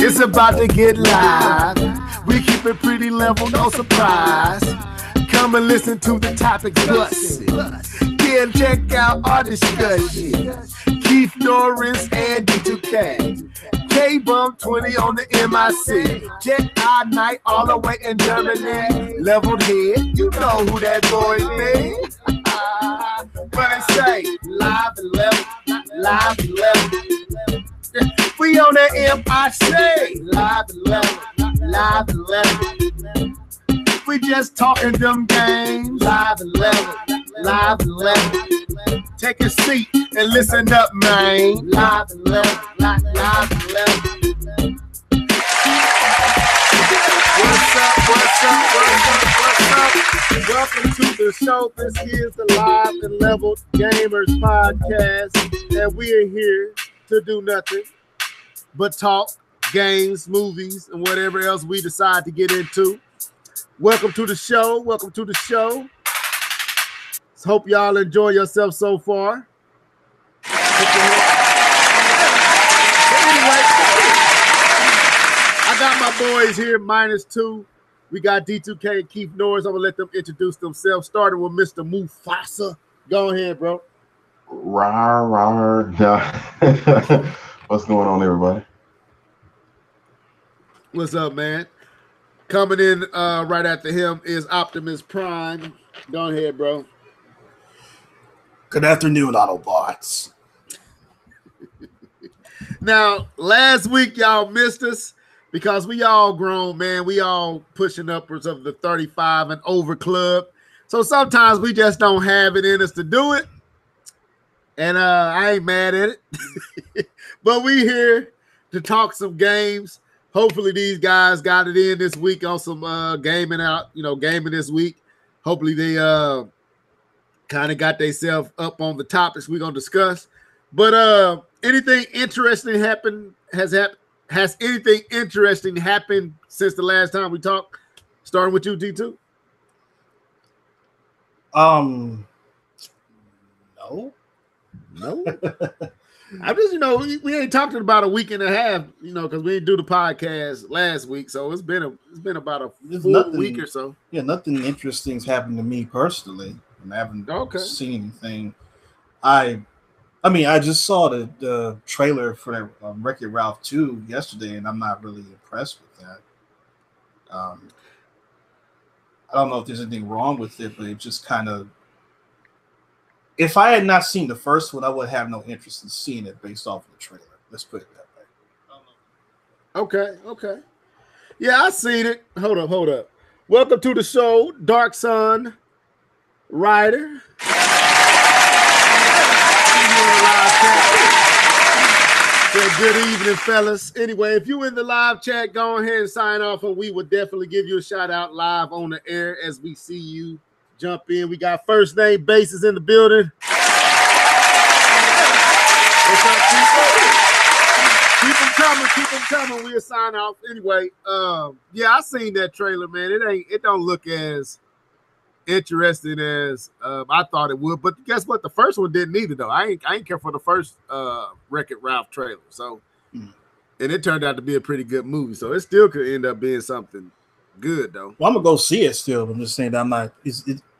It's about to get live. We keep it pretty level, no surprise. Come and listen to the topics busted. Yeah, check out our discussion. Keith Norris and D2K. K-Bump 20 on the MIC. Check our night all the way in Germany. Leveled head, you know who that boy is. But it say live and level, live and level. We on the MIC. Live and level, live and level. We just talking them games. Live and level, live and level. Take a seat and listen up, man. Live and level, live and level. What's up, what's up, what's up, what's up? Welcome to the show. This is the Live and Level Gamers Podcast. And we are here to do nothing but talk games, movies, and whatever else we decide to get into. Welcome to the show. Welcome to the show. Hope y'all enjoy yourself so far. Anyway, I got my boys here, -2. We got D2K and Keith Norris. I'm going to let them introduce themselves, starting with Mr. Mufasa. Go ahead, bro. What's going on, everybody? What's up, man? Coming in right after him is Optimus Prime. Go ahead, bro. Good afternoon, Autobots. Now, last week y'all missed us because we all grown, man. We all pushing upwards of the 35 and over club. So sometimes we just don't have it in us to do it. And I ain't mad at it. But we here to talk some games. Hopefully these guys got it in this week on some gaming this week. Hopefully they kind of got themselves up on the topics we're going to discuss. But anything interesting happened? Has anything interesting happened since the last time we talked? Starting with you, D2. No. I'm just, we ain't talked in about a week and a half, because we didn't do the podcast last week, so it's been about a full week or so. Yeah, nothing interesting's happened to me personally. I haven't seen anything. I just saw the trailer for Wreck-It Ralph 2 yesterday, and I'm not really impressed with that. I don't know if there's anything wrong with it, but it just kind of. If I had not seen the first one, I would have no interest in seeing it based off of the trailer. Let's put it that way. Okay. Yeah, I seen it. Hold up. Welcome to the show, Dark Sun Rider. Good evening, fellas. Anyway, if you in the live chat, go ahead and sign off, and we will definitely give you a shout out live on the air as we see you. Jump in. We got first name bases in the building. What's up, people? Keep them coming. We'll sign off. Anyway, yeah, I seen that trailer, man. It don't look as interesting as I thought it would. But guess what? The first one didn't either, though. I ain't care for the first Wreck-It Ralph trailer. So, and it turned out to be a pretty good movie. So it still could end up being something good, though. Well, I'm gonna go see it still. I'm just saying that I'm not.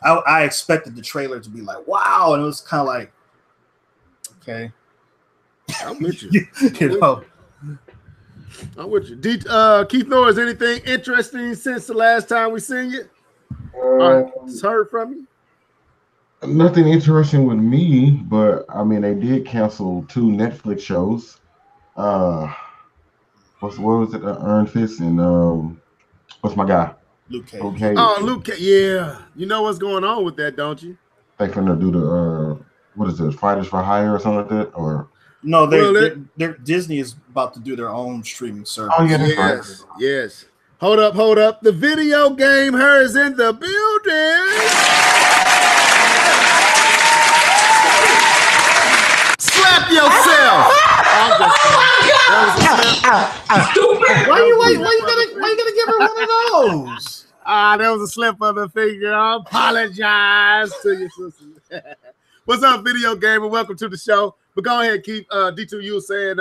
I expected the trailer to be like, wow, and it was kind of like, okay. I'm with you. I'm with you. Keith Norris, anything interesting since the last time we seen you? Heard from you? Nothing interesting with me, but I mean, they did cancel 2 Netflix shows. What was it? Iron Fist and what's my guy? Luke Cage. Okay. Oh, Luke Cage. Yeah. You know what's going on with that, don't you? They finna do the what is it? Fighters for Hire or something like that, or no? Disney is about to do their own streaming service. Oh yeah, that's right. Yes. Hold up. The video game her is in the building. Slap yourself. Stupid. Why you gonna give her one of those? That was a slip of the finger. I apologize to your sister. What's up, video gamer? Welcome to the show. But go ahead, keep D2. You were saying,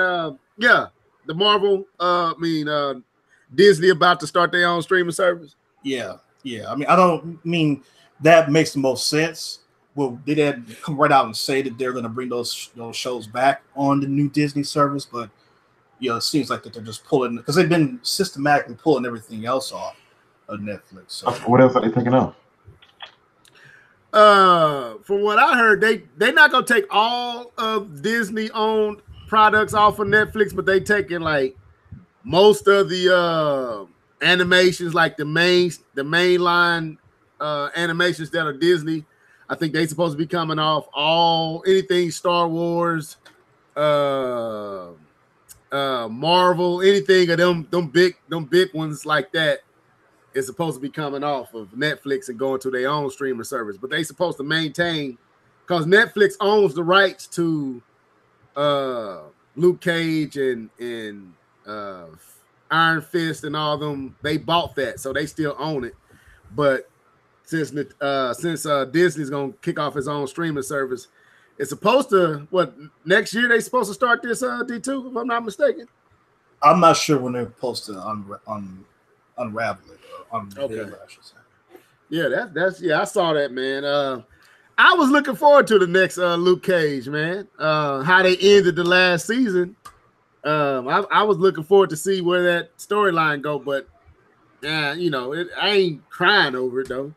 yeah. the Marvel, Disney about to start their own streaming service? Yeah. I mean, I don't mean that makes the most sense. Well, they didn't come right out and say that they're going to bring those shows back on the new Disney service, but it seems like that they're just pulling, because they've been systematically pulling everything else off of Netflix. So. What else are they taking off? From what I heard, they're not gonna take all of Disney owned products off of Netflix, but they taking like most of the animations, like the mainline animations that are Disney. I think they supposed to be coming off anything Star Wars, Marvel, anything of them big ones like that is supposed to be coming off of Netflix and going to their own streaming service. But they supposed to maintain, because Netflix owns the rights to Luke Cage and Iron Fist and all them. They bought that, so they still own it. But since Disney's gonna kick off his own streaming service, it's supposed to, next year they supposed to start this D2, if I'm not mistaken. I'm not sure when they're supposed to unravel it. Okay. Yeah, that's I saw that, man. I was looking forward to the next Luke Cage, man. How they ended the last season. I was looking forward to see where that storyline go, but I ain't crying over it though.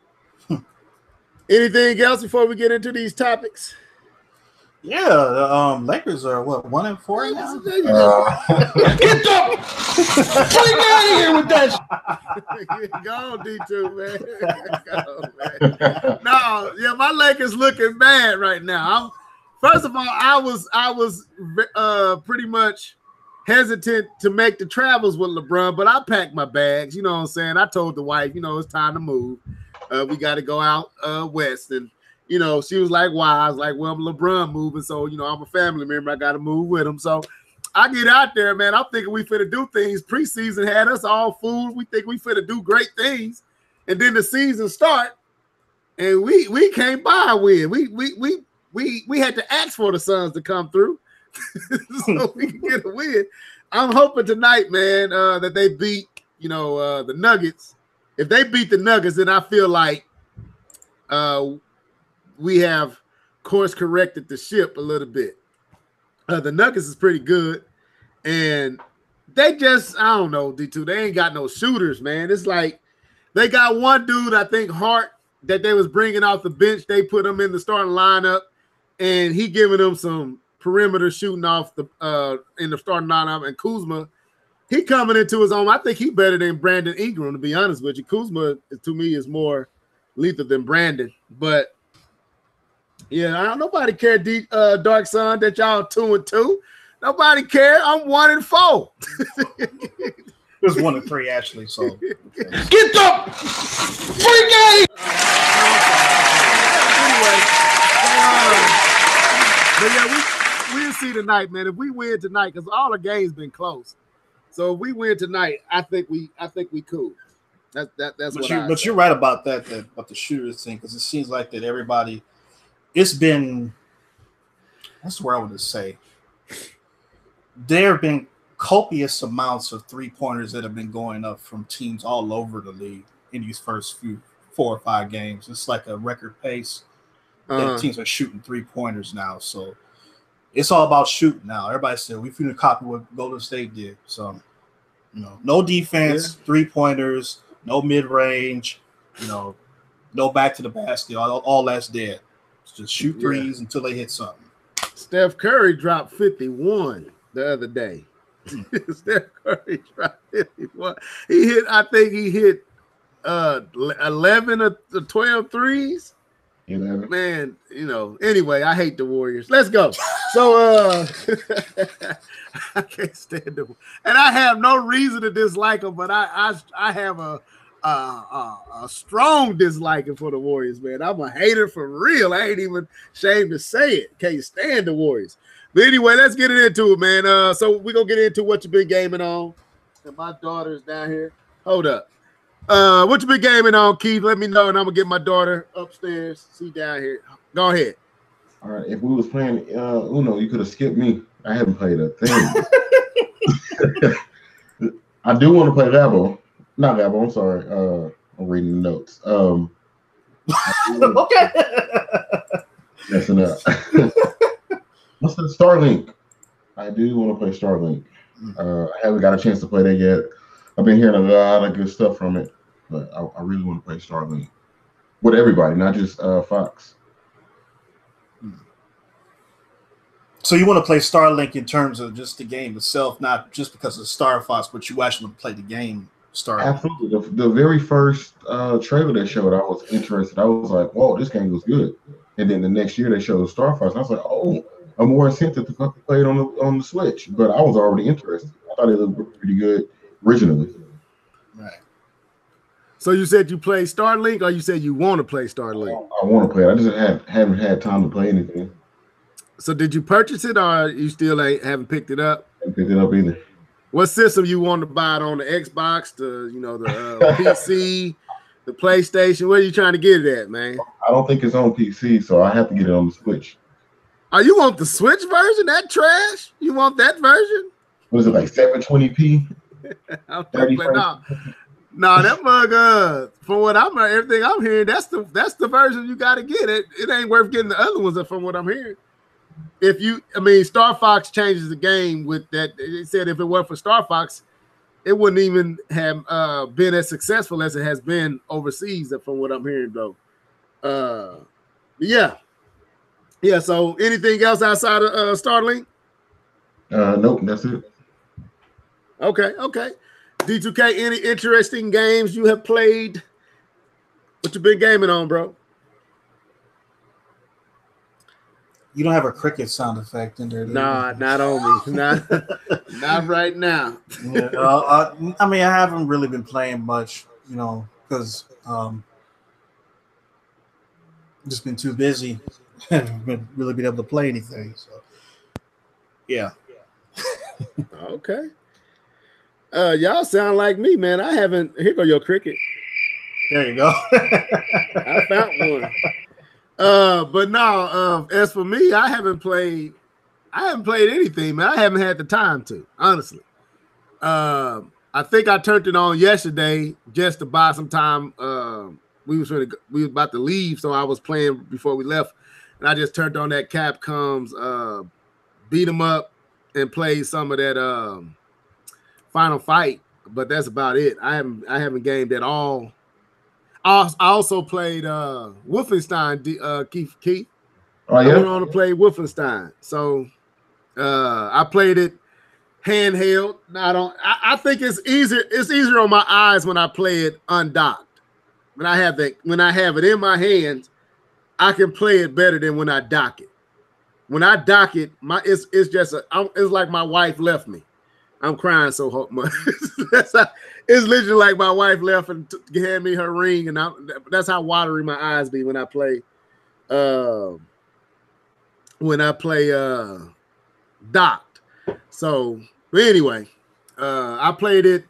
Anything else before we get into these topics? Yeah, the Lakers are 1-4 now. Get the freak out of here with that. Go on, D2, man. Go, man. No, yeah, my Lakers looking bad right now. First of all, I was pretty much hesitant to make the travels with LeBron, but I packed my bags. You know what I'm saying? I told the wife, it's time to move. We got to go out west, and she was like, why? I was like, well, I'm LeBron moving, so I'm a family member. I got to move with him. So I get out there, man. I'm thinking we finna do things. Preseason had us all fooled. We think we finna do great things, and then the season start, and we can't buy a win. We had to ask for the Suns to come through so we can get a win. I'm hoping tonight, man, that they beat the Nuggets. If they beat the Nuggets, then I feel like we have course corrected the ship a little bit. The Nuggets is pretty good, and they just, I don't know, D2, they ain't got no shooters, man. It's like they got one dude, I think Hart, that they was bringing off the bench. They put him in the starting lineup, and he giving them some perimeter shooting off the in the starting lineup. And Kuzma, he coming into his own. I think he better than Brandon Ingram, to be honest with you. Kuzma, to me, is more lethal than Brandon, but yeah, nobody care, Dark Sun, that y'all 2-2. Nobody care. I'm 1-4. It was 1-3 actually. So okay. Get the freak out! But yeah, we'll see tonight, man. If we win tonight, because all the games been close. So if we win tonight, I think we cool. That's But you're right about that about the shooters thing, because it seems like that everybody. It's been, that's where I would say, there have been copious amounts of three-pointers that have been going up from teams all over the league in these first 4 or 5 games. It's like a record pace that teams are shooting three-pointers now. So it's all about shooting now. Everybody said, we finna copy what Golden State did. So, no defense, three-pointers, no mid-range, no back to the basket. All that's dead. Just shoot threes until they hit something. Steph Curry dropped 51 the other day. Steph Curry dropped 51. He hit 11 or 12 threes. 11. Man, anyway, I hate the Warriors. Let's go. So I can't stand them. And I have no reason to dislike them, but I have a strong disliking for the Warriors, man. I'm a hater for real. I ain't even ashamed to say it. Can't stand the Warriors. But anyway, let's get into it, man. So we're going to get into what you've been gaming on. And my daughter's down here. Hold up. What you been gaming on, Keith? Let me know, and I'm going to get my daughter upstairs. See down here. Go ahead. All right. If we was playing Uno, you could have skipped me. I haven't played a thing. I do want to play Labo. Not Labo, I'm sorry. I'm reading the notes. Okay. Messing up. What's the Starlink? I do want to play Starlink. I haven't got a chance to play that yet. I've been hearing a lot of good stuff from it, but I really want to play Starlink with everybody, not just Fox. So you want to play Starlink in terms of just the game itself, not just because of Star Fox, but you actually want to play the game Starlink. Absolutely. The very first trailer they showed, I was interested. I was like, whoa, this game was good. And then the next year they showed Star Fox, and I was like, oh, I'm more incentive to play it on the Switch. But I was already interested. I thought it looked pretty good originally. Right. So you said you play Starlink, or you said you want to play Starlink? I want to play it. I just haven't had time to play anything. So did you purchase it, or you still haven't picked it up? I haven't picked it up either. What system you want to buy it on? The Xbox, the PC, the PlayStation? Where are you trying to get it at, man? I don't think it's on PC, so I have to get it on the Switch. Oh, you want the Switch version? That trash? You want that version? What is it, like 720p? No, that mug. From what everything I'm hearing, that's the version you got to get. It ain't worth getting the other ones. From what I'm hearing, Star Fox changes the game with that. It said if it weren't for Star Fox, it wouldn't even have been as successful as it has been overseas. From what I'm hearing, though. Yeah. So anything else outside of Starlink? Nope, that's it. Okay. D2K, any interesting games you have played? What you been gaming on, bro? You don't have a cricket sound effect in there, do you? Nah, not on me. Not right now. Yeah, I haven't really been playing much, because just been too busy. Haven't really been able to play anything. So, yeah. Okay. Y'all sound like me, man. I haven't. Here go your cricket. There you go. I found one. But no. As for me, I haven't played anything, man. I haven't had the time to, honestly. I think I turned it on yesterday just to buy some time. We was about to leave, so I was playing before we left, and I just turned on that Capcom's beat 'em up and played some of that Final Fight, but that's about it. I haven't gamed at all. I also played Wolfenstein. Keith. Oh yeah. I went on to play Wolfenstein. So I played it handheld. I think it's easier. It's easier on my eyes when I play it undocked. When I have it in my hands, I can play it better than when I dock it. When I dock it, it's like my wife left me. I'm crying so much. It's literally like my wife left and hand me her ring, and that's how watery my eyes be when I play. Docked. So, but anyway, I played it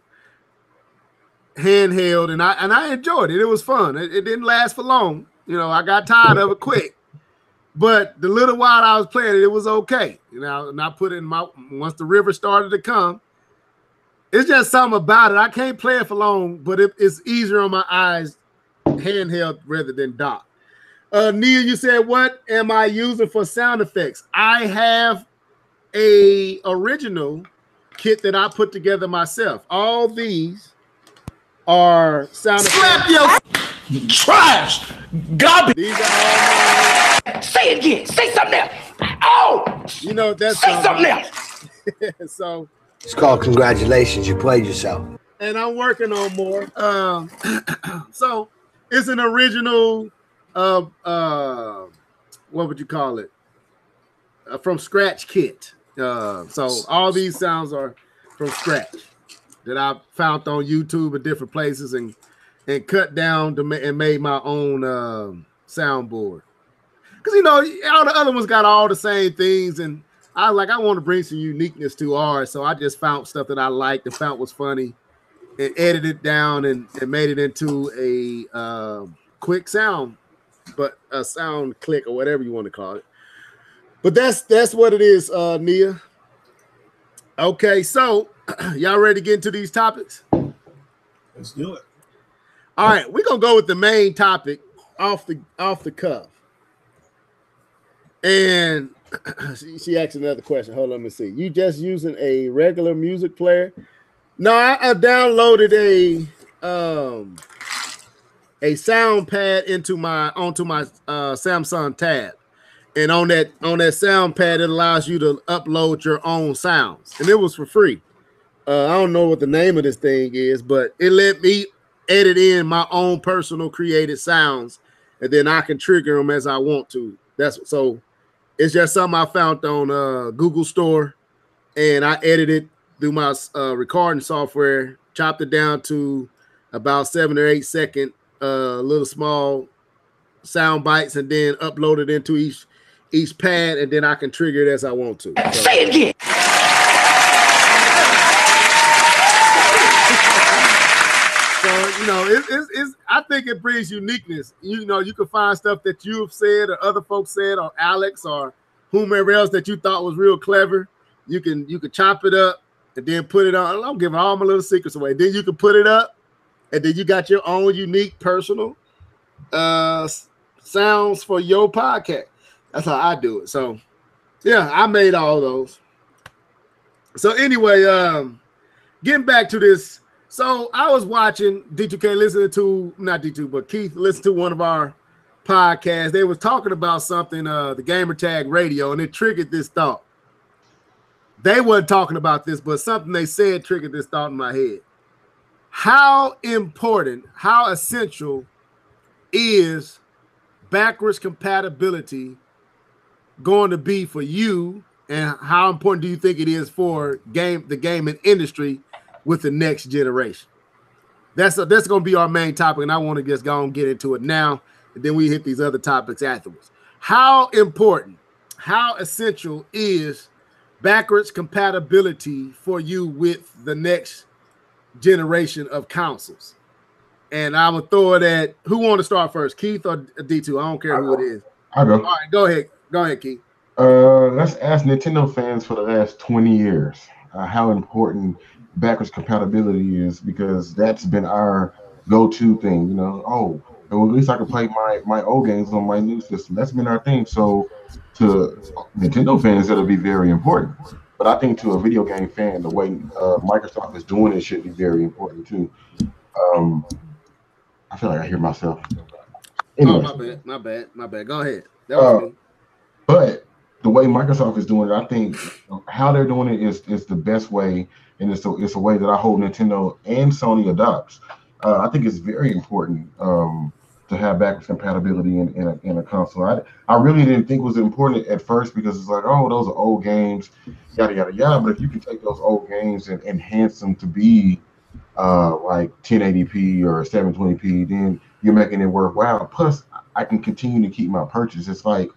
handheld, and I enjoyed it. It was fun. It didn't last for long. I got tired of it quick. But the little while I was playing it, it was okay. And I put it in once the river started to come. It's just something about it. I can't play it for long, but it's easier on my eyes handheld rather than dock. Nia, you said, what am I using for sound effects? I have a original kit that I put together myself. All these are sound effects. Slap your trash, garbage. These are all Say it again. Say something else. Oh, that's say something else. So it's called congratulations. You played yourself. And I'm working on more. So it's an original. What would you call it? From scratch kit. So all these sounds are from scratch that I found on YouTube and different places and cut down and made my own soundboard. Because all the other ones got all the same things, and I want to bring some uniqueness to ours. So I just found stuff that I liked and found was funny, and edited it down and made it into a quick sound, but a sound click or whatever you want to call it. But that's what it is, Nia. Okay, so Y'all ready to get into these topics? Let's do it. All right, we're gonna go with the main topic off the cuff. And she asked another question. Hold on, let me see. You just using a regular music player? No, I downloaded a sound pad onto my Samsung Tab, and on that sound pad it allows you to upload your own sounds, and it was for free. I don't know what the name of this thing is, but it let me edit in my own personal created sounds, and then I can trigger them as I want to. It's just something I found on Google Store, and I edited through my recording software, chopped it down to about 7 or 8 second little small sound bites, and then upload it into each pad, and then I can trigger it as I want to. So, say it again. So, it's I think it brings uniqueness. You can find stuff that you've said or other folks said, or Alex or whomever else that you thought was real clever. You can chop it up and then put it on. I'm giving all my little secrets away. Then you can put it up, and then you got your own unique personal sounds for your podcast. That's how I do it. So yeah, I made all those. So anyway, getting back to this. So I was watching D2K listening to, not D2, but Keith listened to one of our podcasts. They was talking about something, the Gamer Tag Radio, and it triggered this thought. They weren't talking about this, but something they said triggered this thought in my head. How important, how essential is backwards compatibility going to be for you, and how important do you think it is for the gaming industry with the next generation? That's going to be our main topic, and I want to just go and get into it now, and then we hit these other topics afterwards. How important, how essential is backwards compatibility for you with the next generation of consoles? And I would throw it at, who want to start first, Keith or D2? I don't care who it is. I'll go. All right, go ahead, Keith. Let's ask Nintendo fans for the last 20 years how important backwards compatibility is, because that's been our go-to thing. Well, at least I can play my old games on my new system. That's been our thing. So to Nintendo fans, it'll be very important. But I think to a video game fan, the way Microsoft is doing it should be very important too. I feel like I hear myself. Anyways. Oh, my bad. Go ahead. That was me. But the way Microsoft is doing it, I think how they're doing it is the best way, and it's a way that I hope Nintendo and Sony adopts. I think it's very important to have backwards compatibility in a console. I really didn't think it was important at first, because it's like, oh, those are old games, yada yada yada. But if you can take those old games and enhance them to be like 1080p or 720p, then you're making it worthwhile. Plus, I can continue to keep my purchase. It's like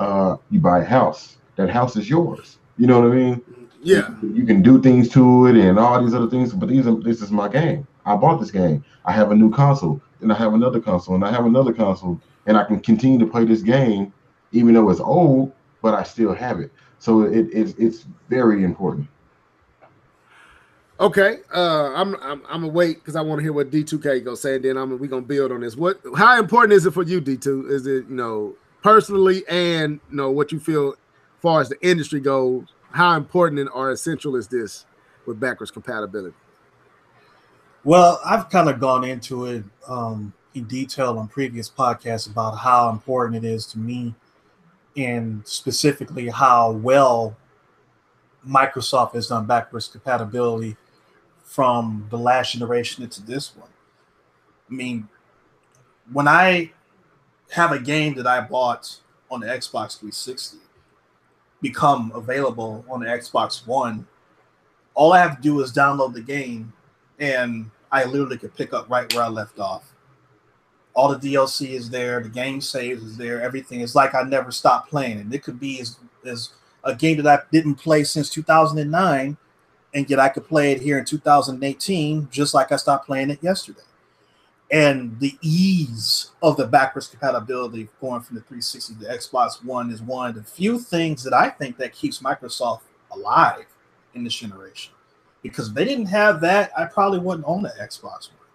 you buy a house. That house is yours. You know what I mean? Yeah. You can do things to it and all these other things, but this is my game. I bought this game. I have a new console, and I have another console, and I have another console, and I can continue to play this game even though it's old, but I still have it. So it's very important. Okay, I'm gonna wait because I want to hear what D2K gonna say, and then we gonna build on this. How important is it for you, D2? Is it personally, and what you feel as far as the industry goes? How important or essential is this with backwards compatibility? Well, I've kind of gone into it in detail on previous podcasts about how important it is to me, and specifically how well Microsoft has done backwards compatibility from the last generation into this one. I mean, when I have a game that I bought on the Xbox 360 become available on the Xbox One, all I have to do is download the game, and I literally could pick up right where I left off. All the DLC is there, the game saves is there, everything. It's like I never stopped playing. And it could be as a game that I didn't play since 2009, and yet I could play it here in 2018, just like I stopped playing it yesterday. And the ease of the backwards compatibility going from the 360 to Xbox One is one of the few things that I think that keeps Microsoft alive in this generation. Because if they didn't have that, I probably wouldn't own an Xbox One,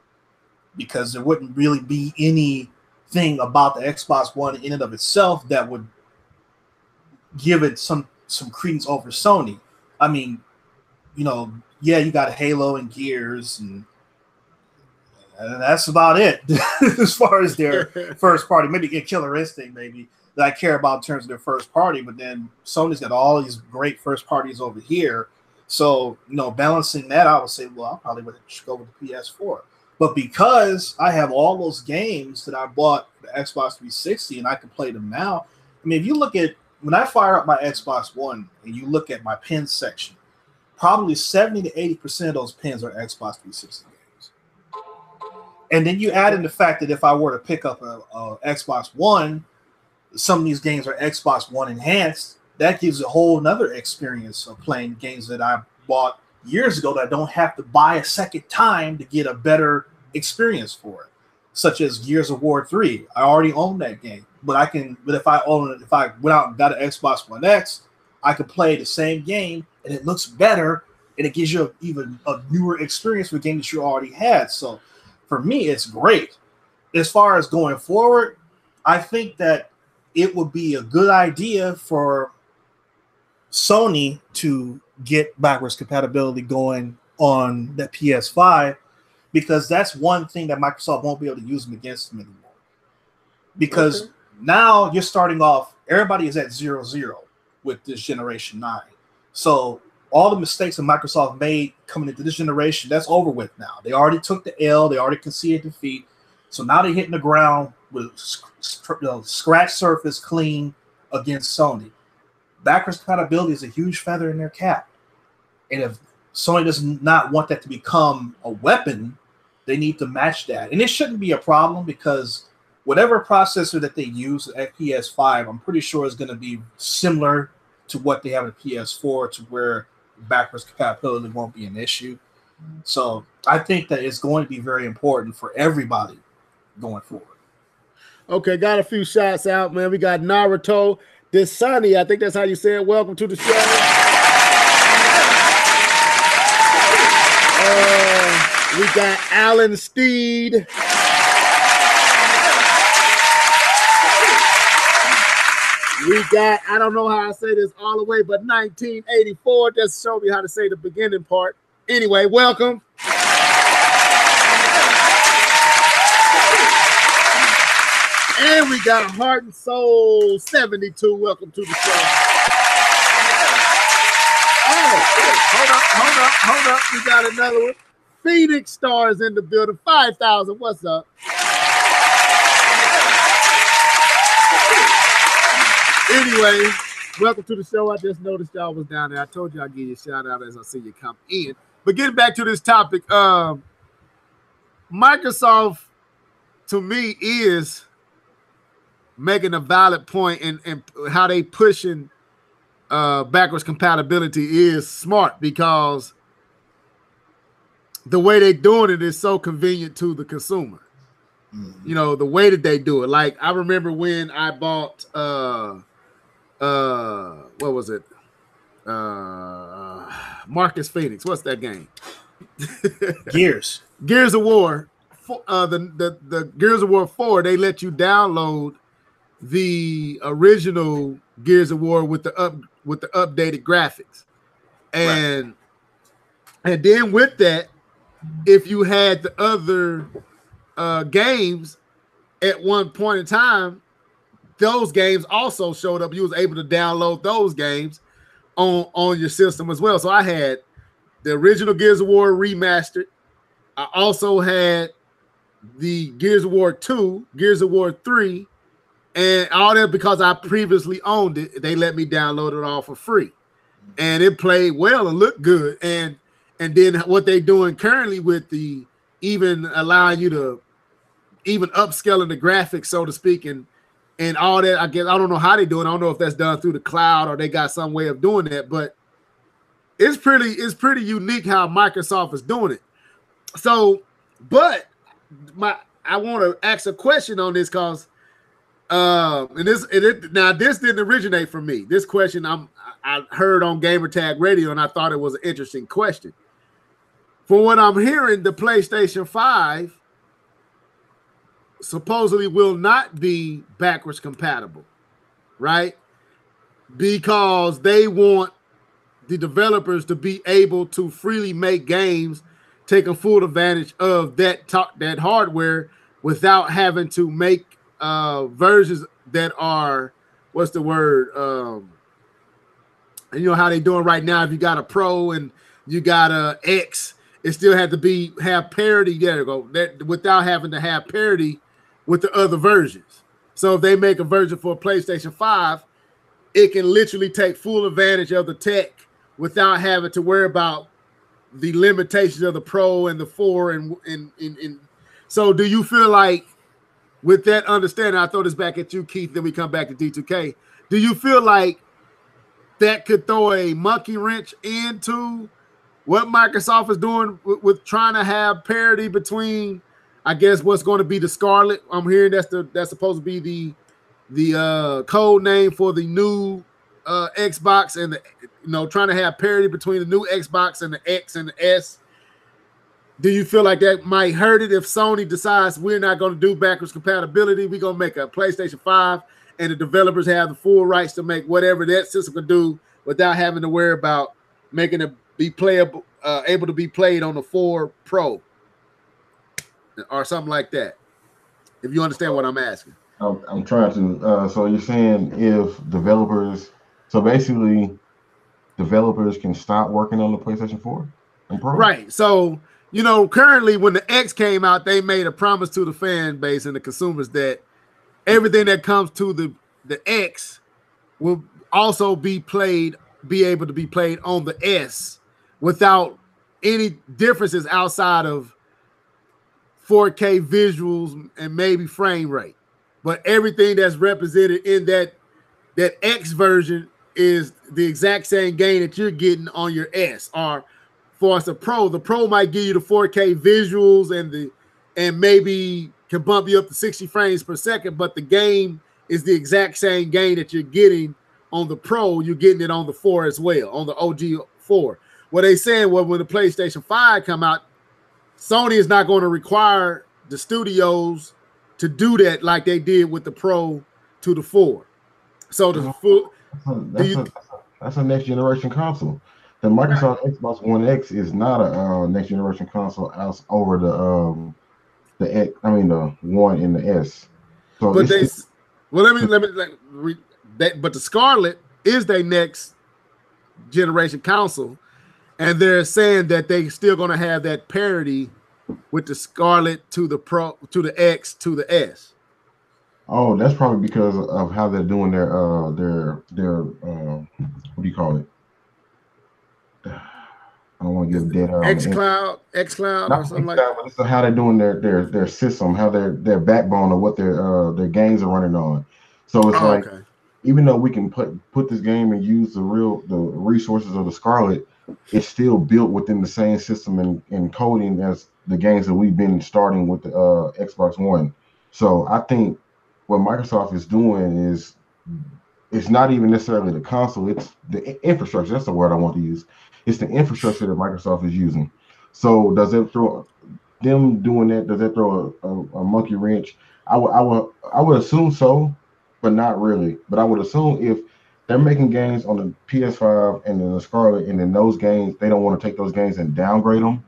because there wouldn't really be anything about the Xbox One in and of itself that would give it some credence over Sony. I mean, you know, yeah, you got Halo and Gears, and that's about it as far as their first party. Maybe a Killer Instinct, maybe, that I care about in terms of their first party. But then Sony's got all these great first parties over here. So, you know, balancing that, I would say, well, I probably would go with the PS4. But because I have all those games that I bought for the Xbox 360 and I can play them now, I mean, if you look at, when I fire up my Xbox One and you look at my pins section, probably 70 to 80% of those pins are Xbox 360 games. And then you add in the fact that if I were to pick up a Xbox One, some of these games are Xbox One enhanced. That gives a whole nother experience of playing games that I bought years ago that I don't have to buy a second time to get a better experience for it, such as Gears of War 3. I already own that game, but if I went out and got an Xbox One X, I could play the same game and it looks better and it gives you even a newer experience for games that you already had. So for me, it's great. As far as going forward, I think that it would be a good idea for Sony to get backwards compatibility going on the PS5, because that's one thing that Microsoft won't be able to use them against them anymore. Because now you're starting off, everybody is at 0-0 with this Generation 9. So all the mistakes that Microsoft made coming into this generation, that's over with now. They already took the L, they already conceded defeat. So now they're hitting the ground with scratch surface clean against Sony. Backwards compatibility is a huge feather in their cap. And if Sony does not want that to become a weapon, they need to match that. And it shouldn't be a problem, because whatever processor that they use at PS5, I'm pretty sure is going to be similar to what they have at PS4, to where backwards compatibility won't be an issue. So I think that it's going to be very important for everybody going forward. Okay, got a few shots out, man. We got Naruto Desani, I think that's how you say it. Welcome to the show. We got Alan Steed. We got, I don't know how I say this all the way, but 1984. Just show me how to say the beginning part. Anyway, welcome. And we got Heart and Soul 72. Welcome to the show. Oh, hold up. We got another one. Phoenix Stars in the building. 5,000. What's up? Anyway, welcome to the show. I just noticed y'all was down there. I told you I'd give you a shout out as I see you come in. But getting back to this topic, Microsoft, to me, is making a valid point, and how they pushing backwards compatibility is smart, because the way they doing it is so convenient to the consumer. Mm-hmm. You know, the way that they do it. Like, I remember when I bought what was it? Marcus Phoenix. What's that game? Gears of War. The Gears of War 4, they let you download the original Gears of War with the updated graphics, and then with that, if you had the other games at one point in time, those games also showed up. You was able to download those games on your system as well. So I had the original Gears of War remastered. I also had the Gears of War 2, Gears of War 3, and all that, because I previously owned it. They let me download it all for free, and it played well and looked good. And then what they doing currently with the even allowing you to even upscaling the graphics, so to speak, and all that. I guess I don't know how they do it. I don't know if that's done through the cloud or they got some way of doing that, but it's pretty unique how Microsoft is doing it. So, but I want to ask a question on this, because this didn't originate from me. This question I heard on Gamertag Radio, and I thought it was an interesting question. For what I'm hearing, the PlayStation 5 supposedly will not be backwards compatible, right? Because they want the developers to be able to freely make games, taking full advantage of that hardware without having to make versions that are, what's the word? And you know how they doing right now. If you got a Pro and you got a X, it still had to have parity. There you go. That without having to have parity with the other versions. So if they make a version for a PlayStation 5, it can literally take full advantage of the tech without having to worry about the limitations of the Pro and the 4. And so do you feel like, with that understanding, I throw this back at you, Keith, then we come back to D2K. Do you feel like that could throw a monkey wrench into what Microsoft is doing with trying to have parity between, I guess, what's going to be the Scarlet? I'm hearing that's supposed to be the code name for the new Xbox, and trying to have parity between the new Xbox and the X and the S. Do you feel like that might hurt it if Sony decides we're not going to do backwards compatibility? We're going to make a PlayStation 5 and the developers have the full rights to make whatever that system can do without having to worry about making it be playable, able to be played on the 4 Pro or something like that? If you understand what I'm asking. I'm trying to. So you're saying if developers, so basically developers can stop working on the PlayStation 4 and Pro? Right. So, currently when the X came out, they made a promise to the fan base and the consumers that everything that comes to the X will also be able to be played on the S without any differences outside of 4K visuals and maybe frame rate. But everything that's represented in that X version is the exact same game that you're getting on your S. Or for us, the Pro might give you the 4K visuals and maybe can bump you up to 60 frames per second, but the game is the exact same game that you're getting on the Pro. You're getting it on the 4 as well, on the OG 4. What they saying, well, when the PlayStation 5 come out, Sony is not going to require the studios to do that like they did with the Pro to the 4. So that's a next generation console. The Microsoft Xbox One X is not a next generation console as over the X. I mean the One and the S. So, but but the Scarlet is their next generation console, and they're saying that they still going to have that parity with the Scarlet to the Pro to the X to the S. Oh, that's probably because of how they're doing their what do you call it? I don't want to give dead xCloud or something like that. But it's how they're doing their system, how their backbone of what their games are running on. So it's even though we can put this game and use the resources of the Scarlet, it's still built within the same system and coding as the games that we've been starting with the Xbox One. So I think what Microsoft is doing is it's not even necessarily the console, it's the infrastructure. That's the word I want to use. It's the infrastructure that Microsoft is using. So does it throw them doing that? Does that throw a monkey wrench? I would assume so, but not really. But I would assume if they're making games on the PS5 and then the Scarlet, and in those games they don't want to take those games and downgrade them,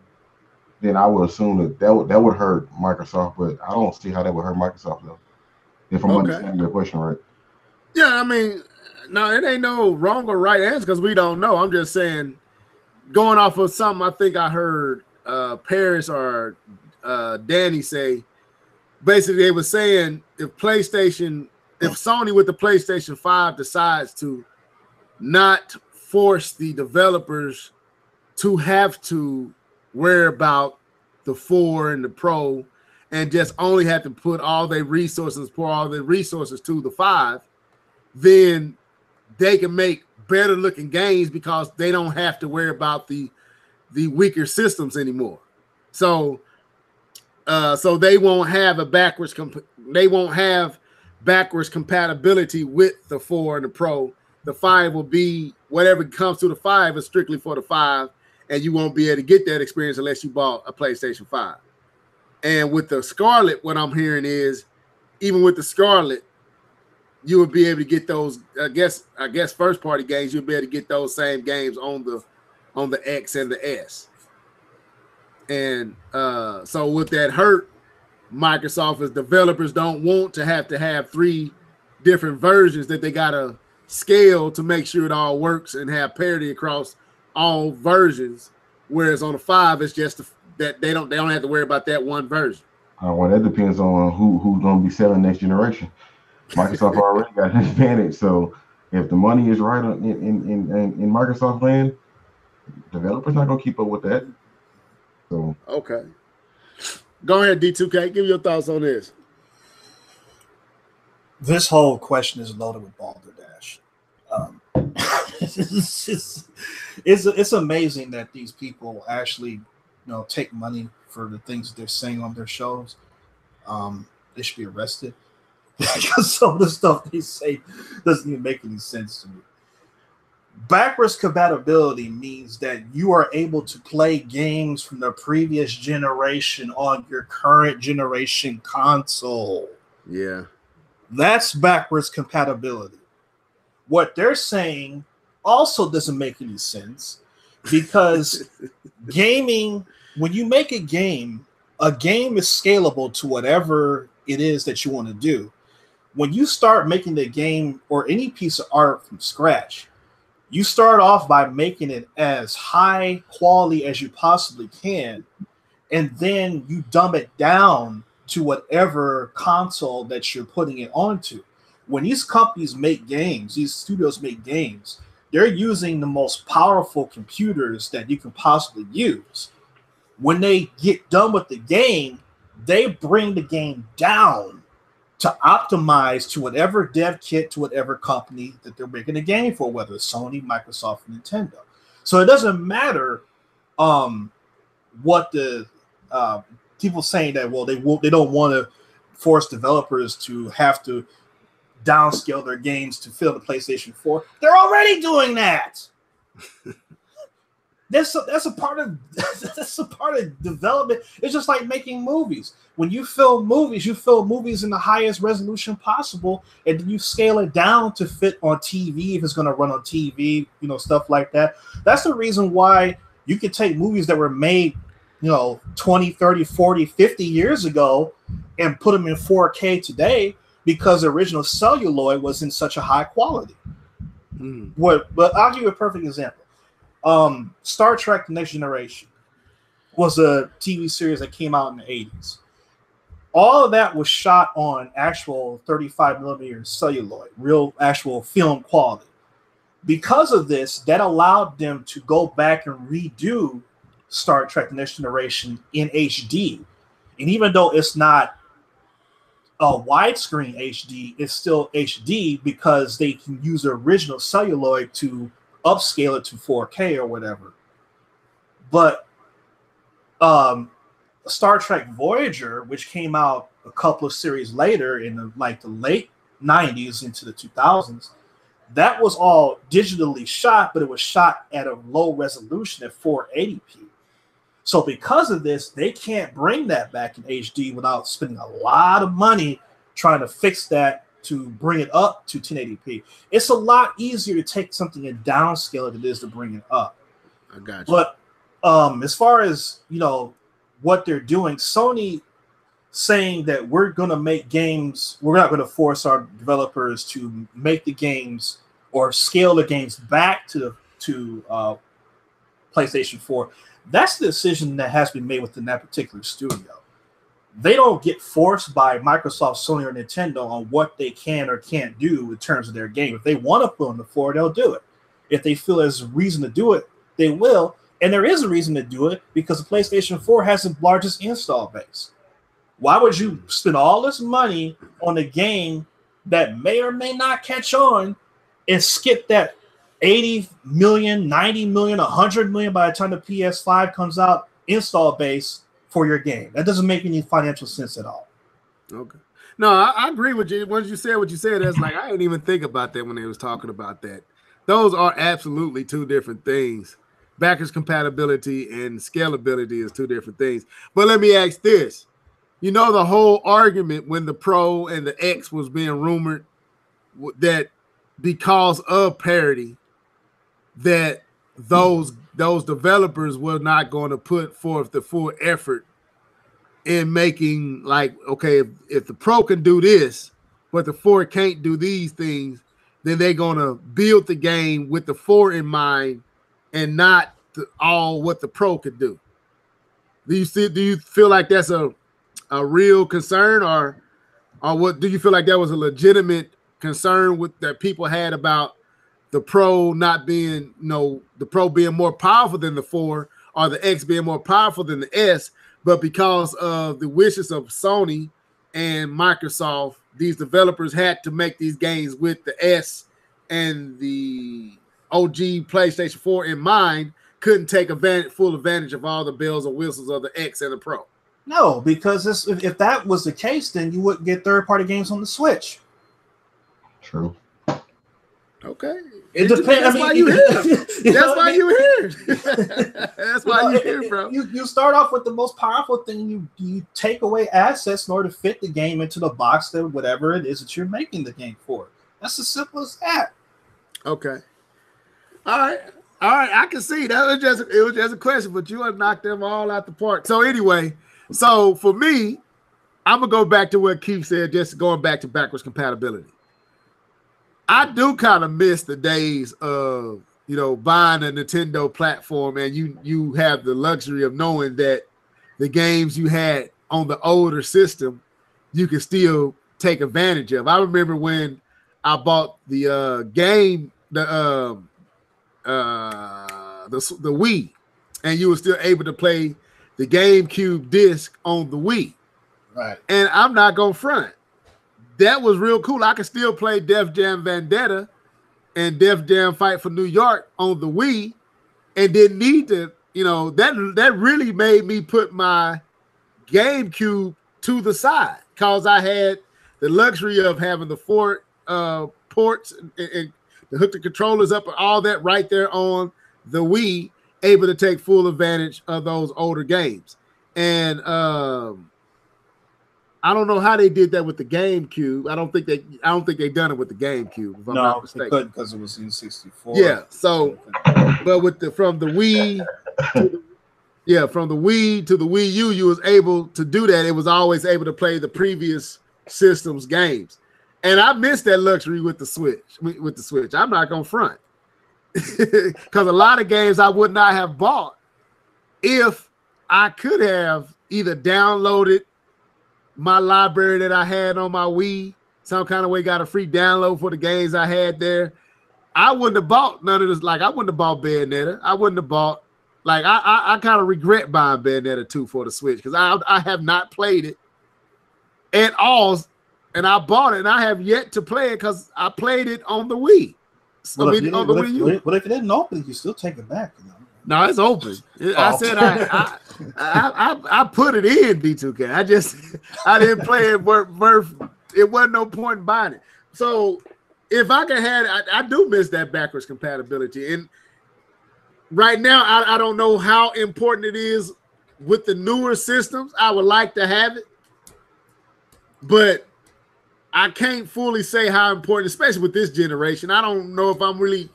then I would assume that would hurt Microsoft. But I don't see how that would hurt Microsoft though. If I'm understanding your question right. Yeah, I mean, no, it ain't no wrong or right answer because we don't know. I'm just saying, going off of something I think I heard Paris or Danny say, basically they were saying if Sony with the PlayStation 5 decides to not force the developers to have to worry about the 4 and the Pro and just only have to pour all their resources to the 5, then they can make better looking games because they don't have to worry about the weaker systems anymore. So they won't have backwards compatibility with the 4 and the Pro. The 5 will be whatever comes to the 5 is strictly for the 5, and you won't be able to get that experience unless you bought a PlayStation 5. And with the Scarlet, what I'm hearing is, even with the Scarlet, you would be able to get those. I guess first party games. You'll be able to get those same games on the X and the S. And so would that hurt Microsoft as developers don't want to have 3 different versions that they gotta scale to make sure it all works and have parity across all versions? Whereas on the 5, it's just that they don't have to worry about that one version. Well, that depends on who's going to be selling next generation. Microsoft already got an advantage, so if the money is right in Microsoft land, developers not going to keep up with that. So okay, go ahead, D2K. Give your thoughts on this. This whole question is loaded with balderdash. It's amazing that these people actually, take money for the things they're saying on their shows. They should be arrested because some of the stuff they say doesn't even make any sense to me. Backwards compatibility means that you are able to play games from the previous generation on your current generation console. Yeah. That's backwards compatibility. What they're saying also doesn't make any sense because gaming, when you make a game is scalable to whatever it is that you want to do. When you start making the game or any piece of art from scratch, you start off by making it as high quality as you possibly can, and then you dumb it down to whatever console that you're putting it onto. When these companies make games, these studios make games, they're using the most powerful computers that you can possibly use. When they get done with the game, they bring the game down to optimize to whatever dev kit, to whatever company that they're making a game for, whether it's Sony, Microsoft, or Nintendo. So it doesn't matter what the people saying that, well, they don't want to force developers to have to downscale their games to fill the PlayStation 4. They're already doing that. That's a part of development. It's just like making movies. When you film movies in the highest resolution possible, and then you scale it down to fit on TV if it's going to run on TV, stuff like that. That's the reason why you could take movies that were made, 20, 30, 40, 50 years ago and put them in 4K today because the original celluloid was in such a high quality. But I'll give you a perfect example. Star Trek: The Next Generation was a TV series that came out in the 80s. All of that was shot on actual 35 millimeter celluloid, real actual film quality. Because of this, that allowed them to go back and redo Star Trek: The Next Generation in HD. And even though it's not a widescreen HD, it's still HD because they can use the original celluloid to upscale it to 4K or whatever. But Star Trek Voyager, which came out a couple of series later in the late 90s into the 2000s, that was all digitally shot, but it was shot at a low resolution at 480p. So because of this, they can't bring that back in HD without spending a lot of money trying to fix that to bring it up to 1080p. It's a lot easier to take something and downscale it than it is to bring it up. I got you. But as far as what they're doing, Sony saying that we're going to make games, we're not going to force our developers to make the games or scale the games back to PlayStation 4. That's the decision that has been made within that particular studio. They don't get forced by Microsoft, Sony, or Nintendo on what they can or can't do in terms of their game. If they want to put on the floor, they'll do it. If they feel there's a reason to do it, they will. And there is a reason to do it because the PlayStation 4 has the largest install base. Why would you spend all this money on a game that may or may not catch on and skip that 80 million, 90 million, 100 million by the time the PS5 comes out install base for your game? That doesn't make any financial sense at all. Okay. No, I agree with you. Once you said what you said, that's like I didn't even think about that when they was talking about that. Those are absolutely two different things. backwards compatibility and scalability is two different things. But let me ask this. You know, the whole argument when the Pro and the X was being rumored that because of parity, that those developers were not going to put forth the full effort in making, like, okay, if the Pro can do this, but the 4 can't do these things, then they're going to build the game with the 4 in mind and not all what the Pro could do. Do you feel like that's a real concern, or what do you feel like that was a legitimate concern with that people had about the Pro not being, the Pro being more powerful than the 4, or the X being more powerful than the S, but because of the wishes of Sony and Microsoft, these developers had to make these games with the S and the OG PlayStation 4 in mind, couldn't take full advantage of all the bells and whistles of the X and the Pro. No, because if that was the case, then you wouldn't get third-party games on the Switch. True. Okay. It depends. That's why you here. That's why you here. That's why you here, bro. You start off with the most powerful thing. You take away assets in order to fit the game into the box that whatever it is that you're making the game for. That's as simple as that. Okay. All right. I can see that it was just a question, but you have knocked them all out the park. So anyway, for me, I'm gonna go back to what Keith said, just going back to backwards compatibility. I do kind of miss the days of, buying a Nintendo platform and you have the luxury of knowing that the games you had on the older system, you can still take advantage of. I remember when I bought the game, the Wii, and you were still able to play the GameCube disc on the Wii. Right. And I'm not going to front. That was real cool. I could still play Def Jam Vendetta and Def Jam Fight for New York on the Wii and didn't need to, that really made me put my GameCube to the side because I had the luxury of having the 4 ports and to hook the controllers up and all that right there on the Wii, able to take full advantage of those older games. And I don't know how they did that with the GameCube. I don't think they done it with the GameCube. If I'm not mistaken, couldn't because it was in 64. Yeah. So, but from the Wii to the Wii U, you was able to do that. It was always able to play the previous system's games, and I missed that luxury with the Switch. I'm not gonna front because a lot of games I would not have bought if I could have either downloaded my library that I had on my Wii, some kind of way got a free download for the games I had there. I wouldn't have bought none of this. Like, I wouldn't have bought Bayonetta. I wouldn't have bought, like, I kind of regret buying Bayonetta 2 for the Switch because I have not played it at all. And I bought it and I have yet to play it because I played it on the Wii. What if it didn't open, you still take it back, No, it's open. I said I put it in B2K. I didn't play it. It wasn't no point in buying it. So if I can have it, I do miss that backwards compatibility. And right now, I don't know how important it is with the newer systems. I would like to have it, but I can't fully say how important, especially with this generation. I don't know if I'm really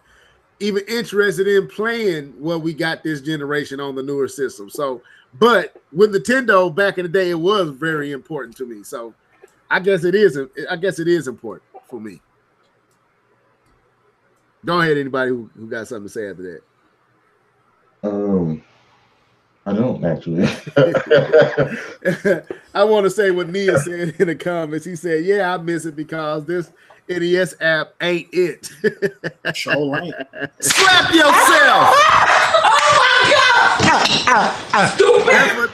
even interested in playing what we got this generation on the newer system. So, but with Nintendo back in the day, it was very important to me. So I guess it is important for me. Go ahead, anybody who got something to say after that. I don't actually. I want to say what Nia said in the comments. He said, yeah, I miss it because this NES app ain't it. Show ain't. Slap yourself. Stupid.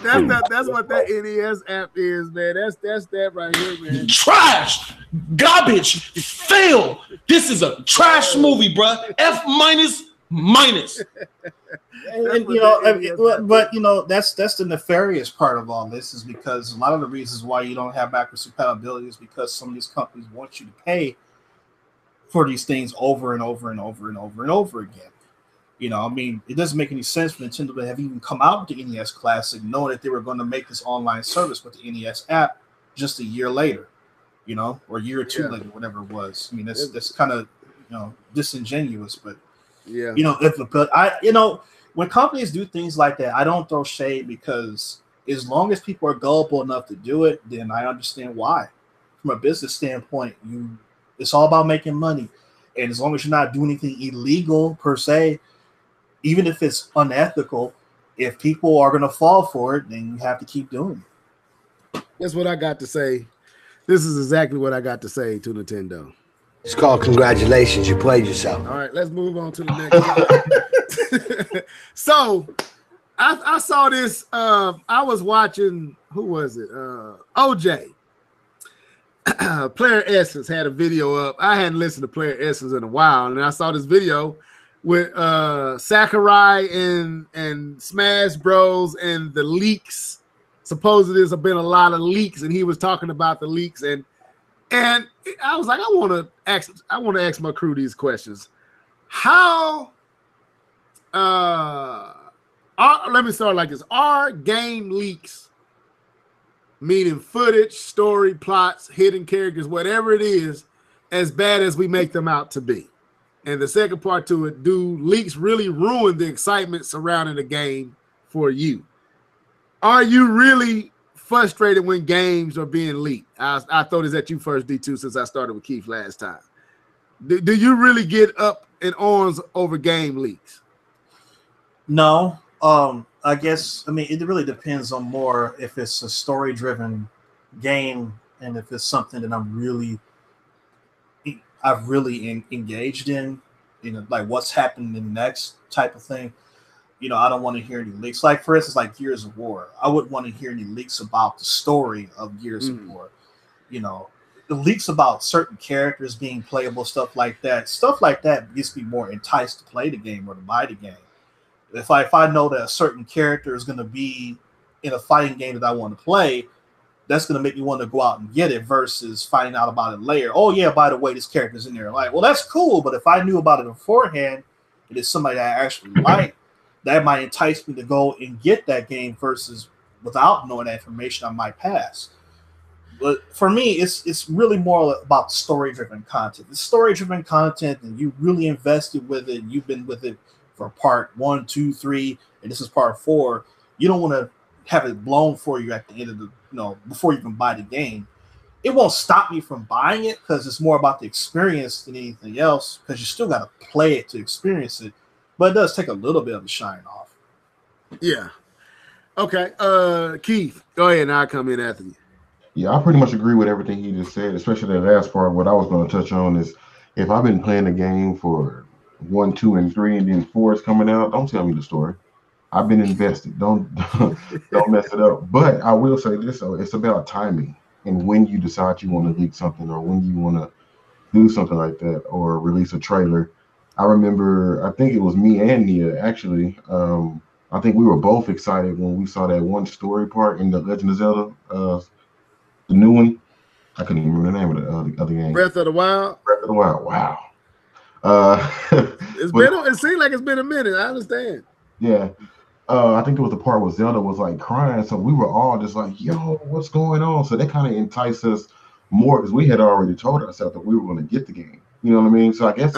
That's what that NES app is, man. That's that right here, man. Trash, garbage, fail. This is a trash movie, bro. F minus. And that's the nefarious part of all this, is because a lot of the reasons why you don't have backwards compatibility is because some of these companies want you to pay for these things over and over and over and over and over again. You know, I mean, it doesn't make any sense for Nintendo to have even come out with the NES Classic, knowing that they were going to make this online service with the NES app just a year later, you know, or a year or two later, whatever it was. I mean, that's kind of, you know, disingenuous, but yeah, you know, when companies do things like that, I don't throw shade, because as long as people are gullible enough to do it, then I understand why. From a business standpoint, it's all about making money, and as long as you're not doing anything illegal per se, even if it's unethical, if people are going to fall for it, then you have to keep doing it. That's what I got to say. This is exactly what I got to say to Nintendo. It's called congratulations. You played yourself. All right, let's move on to the next. So I saw this. I was watching, who was it? OJ. Player Essence had a video up. I hadn't listened to Player Essence in a while, and I saw this video with Sakurai and Smash Bros. And the leaks. Supposedly there's been a lot of leaks, and he was talking about the leaks, and I was like, I want to ask my crew these questions. How let me start like this. Are game leaks, meaning footage, story, plots, hidden characters, whatever it is, as bad as we make them out to be? And the second part to it, do leaks really ruin the excitement surrounding the game for you? Are you really frustrated when games are being leaked? I throw this at you first, D2, since I started with Keith last time. Do you really get up in arms over game leaks? No. I guess, I mean, it really depends on more if it's a story-driven game, and if it's something that I've really engaged in, you know, like what's happening next type of thing. You know, I don't want to hear any leaks. Like, for instance, like Gears of War. I wouldn't want to hear any leaks about the story of Gears of War. You know, the leaks about certain characters being playable, stuff like that gets me more enticed to play the game or to buy the game. If I know that a certain character is going to be in a fighting game that I want to play, that's going to make me want to go out and get it, versus finding out about it later. Oh, yeah, by the way, this character's in there. Like, well, that's cool, but if I knew about it beforehand, and it's somebody that I actually like, that might entice me to go and get that game, versus without knowing that information, I might pass. But for me, it's really more about story-driven content. It's story-driven content, and you really invested with it, and you've been with it for part 1, 2, 3, and this is part 4. You don't want to have it blown for you at the end of the, you know, before you can buy the game. It won't stop me from buying it, because it's more about the experience than anything else, because you still got to play it to experience it. But it does take a little bit of the shine off. Yeah. Okay. Keith, go ahead and I'll come in after you. Yeah, I pretty much agree with everything he just said, especially the last part. What I was going to touch on is, if I've been playing the game for 1, 2, and 3, and then 4 is coming out, don't tell me the story. I've been invested. Don't mess it up. But I will say this, though, it's about timing and when you decide you want to leak something, or when you want to do something like that, or release a trailer. I remember, I think it was me and Nia, actually. I think we were both excited when we saw that one story part in the Legend of Zelda, the new one. I couldn't even remember the name of the other game. Breath of the Wild. Breath of the Wild. Wow. It seemed like it's been a minute. I understand. Yeah. I think there was a part where Zelda was like crying, so we were all just like, yo, what's going on? So that kind of enticed us more, because we had already told ourselves that we were going to get the game. You know what I mean? So I guess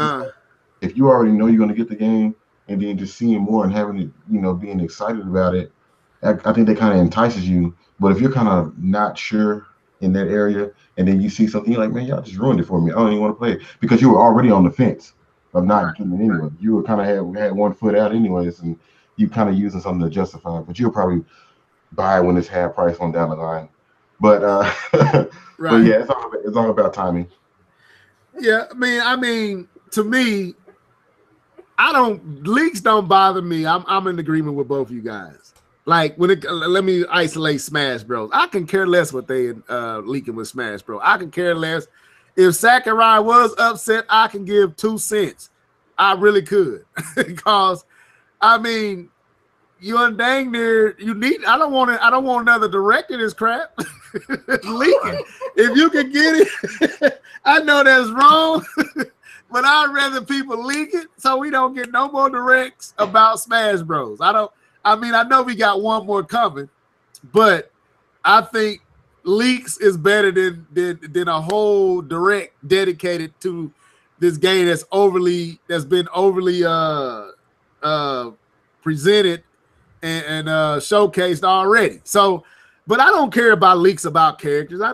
if you already know you're going to get the game, and then just seeing more and having it, you know, being excited about it, I think that kind of entices you. But if you're kind of not sure in that area, and then you see something, you're like, man, y'all just ruined it for me. I don't even want to play it, because you were already on the fence of not getting it anyway. You were kind of had one foot out anyways, and you kind of using something to justify it. But you'll probably buy it when it's half price on down the line. But but yeah, it's all about timing. Yeah, I mean, to me, leaks don't bother me. I'm in agreement with both of you guys. Like, let me isolate Smash Bros. I can care less what they leaking with Smash Bros. I can care less. If Sakurai was upset, I can give 2 cents. I really could. Because, I mean, you dang near, I don't want another director this crap. Leaking. If you can get it, I know that's wrong. But I'd rather people leak it so we don't get no more directs about Smash Bros. I know we got one more coming, but I think leaks is better than a whole direct dedicated to this game that's been overly presented and showcased already. So, but I don't care about leaks about characters. I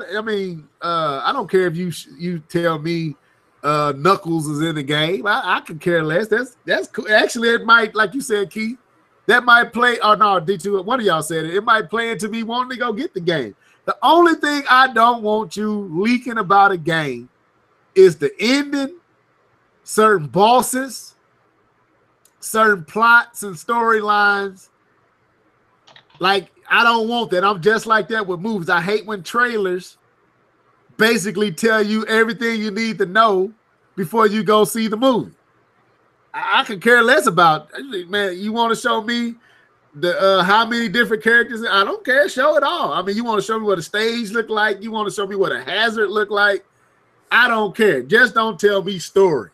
don't care if you tell me Knuckles is in the game. I could care less. That's cool. Actually, it might, like you said, Keith, that might play. Oh no, D2. One of y'all said it. It might play into me wanting to go get the game. The only thing I don't want you leaking about a game is the ending, certain bosses, certain plots and storylines. Like, I don't want that. I'm just like that with movies. I hate when trailers basically tell you everything you need to know before you go see the movie. I could care less about, man, you want to show me the how many different characters? I don't care. Show it all. I mean, you want to show me what a stage look like? You want to show me what a hazard look like? I don't care. Just don't tell me story.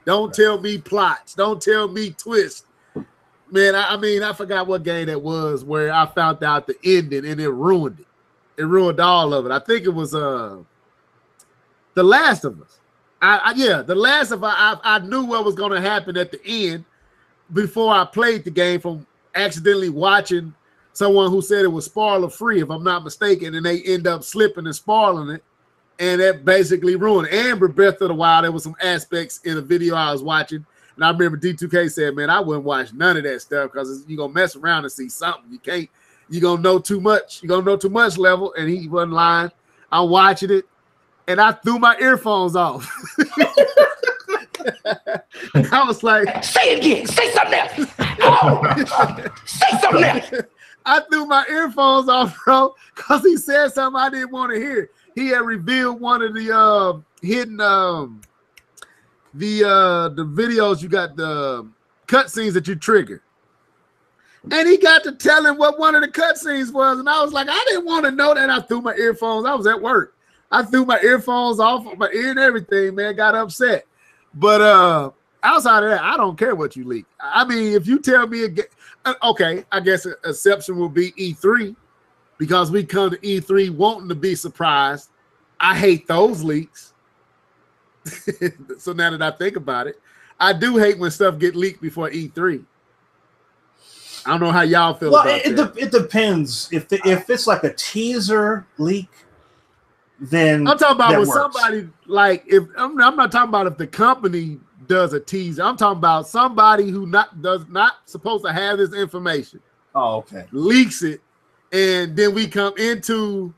Don't tell me plots. Don't tell me twists. Man, I forgot what game that was where I found out the ending and it ruined it. It ruined all of it. I think it was The Last of Us. The Last of Us. I knew what was going to happen at the end before I played the game from accidentally watching someone who said it was spoiler free, if I'm not mistaken, and they end up slipping and spoiling it, and that basically ruined it. And Breath of the Wild, there was some aspects in a video I was watching, and I remember D2K said, man, I wouldn't watch none of that stuff because you're going to mess around and see something. You're going to know too much. You're going to know too much level, and he wasn't lying. I'm watching it, and I threw my earphones off. I was like, say it again. Say something else. Oh, say something else. I threw my earphones off, bro, because he said something I didn't want to hear. He had revealed one of the hidden the videos. You got the cutscenes that you trigger, and he got to tell him what one of the cutscenes was, and I was like, I didn't want to know that. I threw my earphones. I was at work. I threw my earphones off my ear and everything. Man, got upset. But outside of that, I don't care what you leak. I mean, if you tell me again, okay, I guess an exception will be E3 because we come to E3 wanting to be surprised. I hate those leaks. So now that I think about it, I do hate when stuff get leaked before E3. I don't know how y'all feel about that. It depends. If it's like a teaser leak, then I'm talking about that with works. somebody like if I'm not talking about if the company does a teaser. I'm talking about somebody who does not supposed to have this information. Oh, okay. Leaks it, and then we come into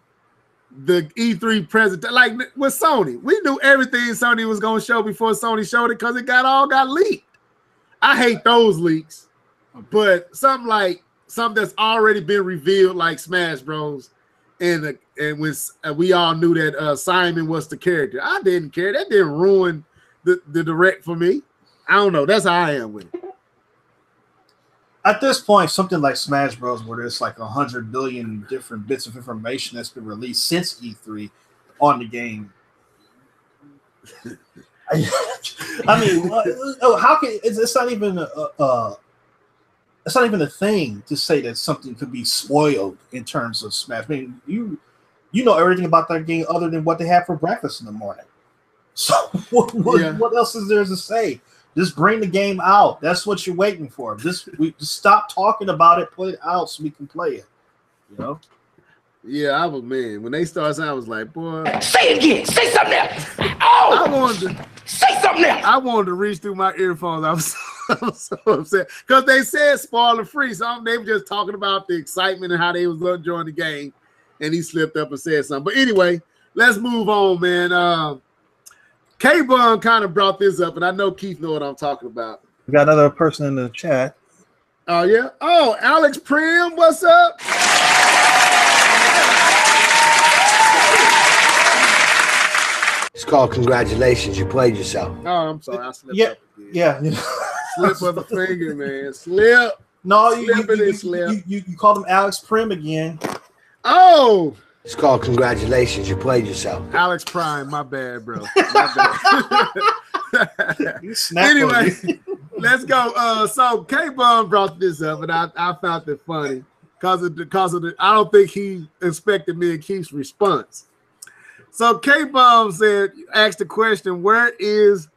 the E3 presentation. Like with Sony, we knew everything Sony was going to show before Sony showed it because it got leaked. I hate those leaks, but something that's already been revealed, like Smash Bros. And when we all knew that Simon was the character, I didn't care. That didn't ruin the direct for me. I don't know. That's how I am with it. At this point, something like Smash Bros, where there's like 100 billion different bits of information that's been released since E3 on the game. I mean, how can it's not even it's not even a thing to say that something could be spoiled in terms of Smash. I mean, you know everything about that game other than what they have for breakfast in the morning. So what else is there to say? Just bring the game out. That's what you're waiting for. Just stop talking about it, put it out so we can play it. You know? Yeah, I was, man. When they started, I was like, boy. Say it again. Say something else. Oh, I wanted to say something else. I wanted to reach through my earphones. I was so upset because they said spoiler free. So they were just talking about the excitement and how they was enjoying the game, and he slipped up and said something. But anyway, let's move on, man. K-Bun kind of brought this up, and I know Keith know what I'm talking about. We got another person in the chat. Oh yeah. Oh, Alex Prim, what's up? It's called congratulations. You played yourself. Oh, I'm sorry. I slipped up again. Yeah. Slip of the finger, man. Slip. No, slip. You called him Alex Prim again. Oh. It's called congratulations. You played yourself. Alex Prime, my bad, bro. My bad. Anyway, let's go. So K-Bum brought this up, and I found it funny because of the. I don't think he expected me and Keith's response. So K-Bum asked the question, "Where is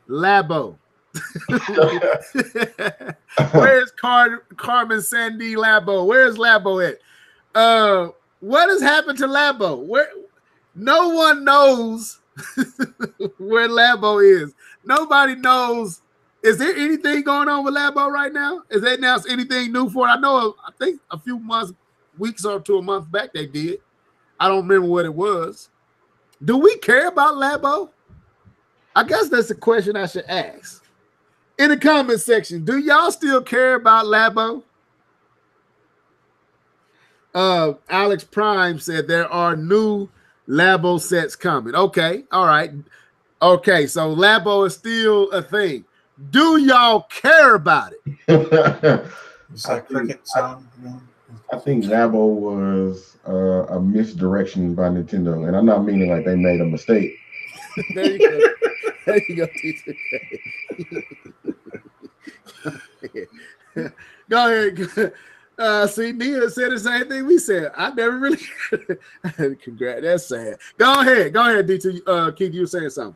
Labo? Where's Carmen Sandy Labo? Where's Labo at? What has happened to Labo? Where no one knows where Labo is. Nobody knows. Is there anything going on with Labo right now? Is they announced anything new for it? I think a few weeks or to a month back they did. I don't remember what it was. Do we care about Labo? I guess that's the question I should ask. In the comment section, do y'all still care about Labo? Alex Prime said there are new Labo sets coming. Okay, all right. Okay, so Labo is still a thing. Do y'all care about it? I think Labo was a misdirection by Nintendo, and I'm not meaning like they made a mistake. There you go. There you go, TJ. Go ahead. See, Nia said the same thing we said. I never really. Congrats. That's sad. Go ahead, D2. Keith, you were saying something.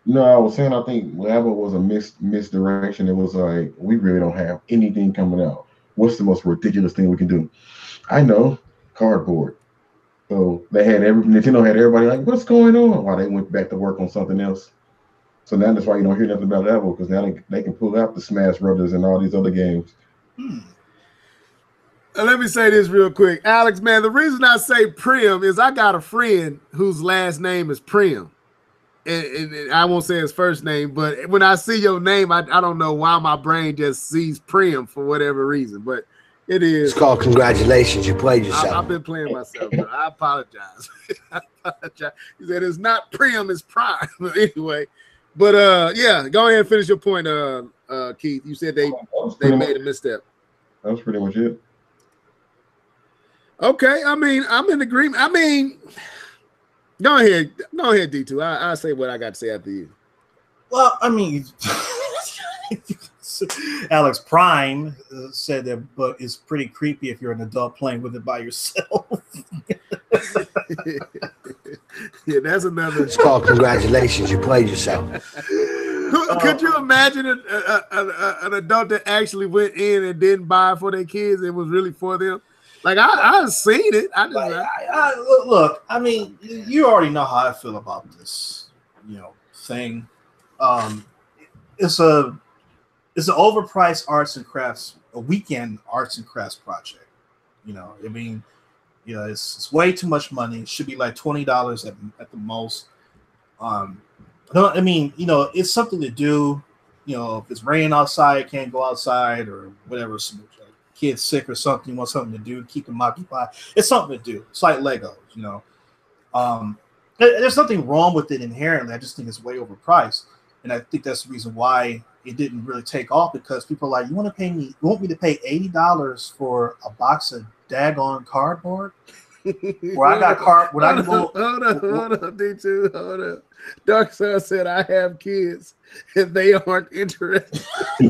No, I was saying I think Labo was a misdirection. It was like, we really don't have anything coming out. What's the most ridiculous thing we can do? I know, cardboard. So Nintendo had everybody like, what's going on? While they went back to work on something else. So now that's why you don't hear nothing about Labo, because now they can pull out the Smash Brothers and all these other games. Let me say this real quick. Alex, man, the reason I say Prim is I got a friend whose last name is Prim. And I won't say his first name, but when I see your name, I don't know why my brain just sees Prim for whatever reason, but it is. It's called congratulations. You played yourself. I've been playing myself, but I apologize. I apologize. He said it's not Prim, it's Prime. Anyway, but yeah, go ahead and finish your point, Keith. You said they made a misstep. That was pretty much it. Okay, I mean, I'm in agreement. I mean, go ahead, D2. I'll say what I got to say after you. Well, I mean, Alex Prime said that, but it's pretty creepy if you're an adult playing with it by yourself. Yeah, that's another. It's called congratulations. You played yourself. Could you imagine an adult that actually went in and didn't buy for their kids? It was really for them. Like I've seen it. Look. I mean, you already know how I feel about this, thing. It's an overpriced arts and crafts, a weekend arts and crafts project. I mean, it's way too much money. It should be like $20 at the most. I mean, it's something to do. If it's raining outside, can't go outside or whatever. Kid's sick or something, you want something to do, keep them occupied. It's something to do. It's like Legos, There's nothing wrong with it inherently. I just think it's way overpriced, and I think that's the reason why it didn't really take off, because people are like, you want me to pay $80 for a box of daggone cardboard? Where I got hold on, D2, hold on. Dark Sun said I have kids and they aren't interested. I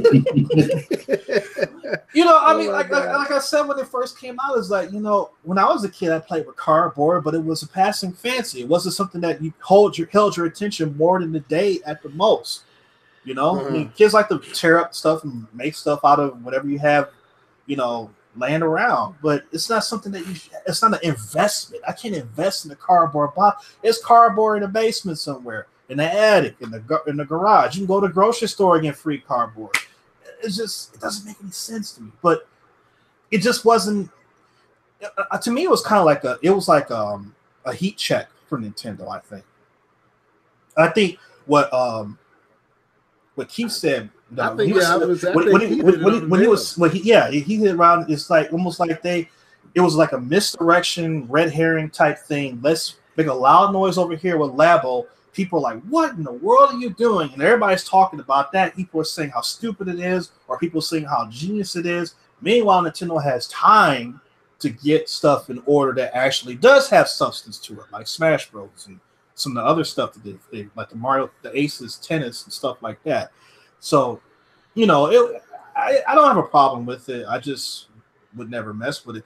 mean, like I said when it first came out, it's like, when I was a kid, I played with cardboard, but it was a passing fancy. It wasn't something that you held your attention more than a day at the most. I mean, kids like to tear up stuff and make stuff out of whatever you have, laying around, but it's not something that it's not an investment. I can't invest in a cardboard box. It's cardboard in the basement somewhere, in the attic, in the garage. You can go to the grocery store and get free cardboard. It doesn't make any sense to me. But it just wasn't. To me, it was kind of like a heat check for Nintendo. I think what Keith said. I think he hit around. It's like almost like it was like a misdirection, red herring type thing. Let's make a loud noise over here with Labo. People are like, what in the world are you doing? And everybody's talking about that. People are saying how stupid it is, or people saying how genius it is. Meanwhile, Nintendo has time to get stuff in order that actually does have substance to it, like Smash Bros. And some of the other stuff that they like the Mario, the Aces tennis and stuff like that. So, you know, I don't have a problem with it. I just would never mess with it.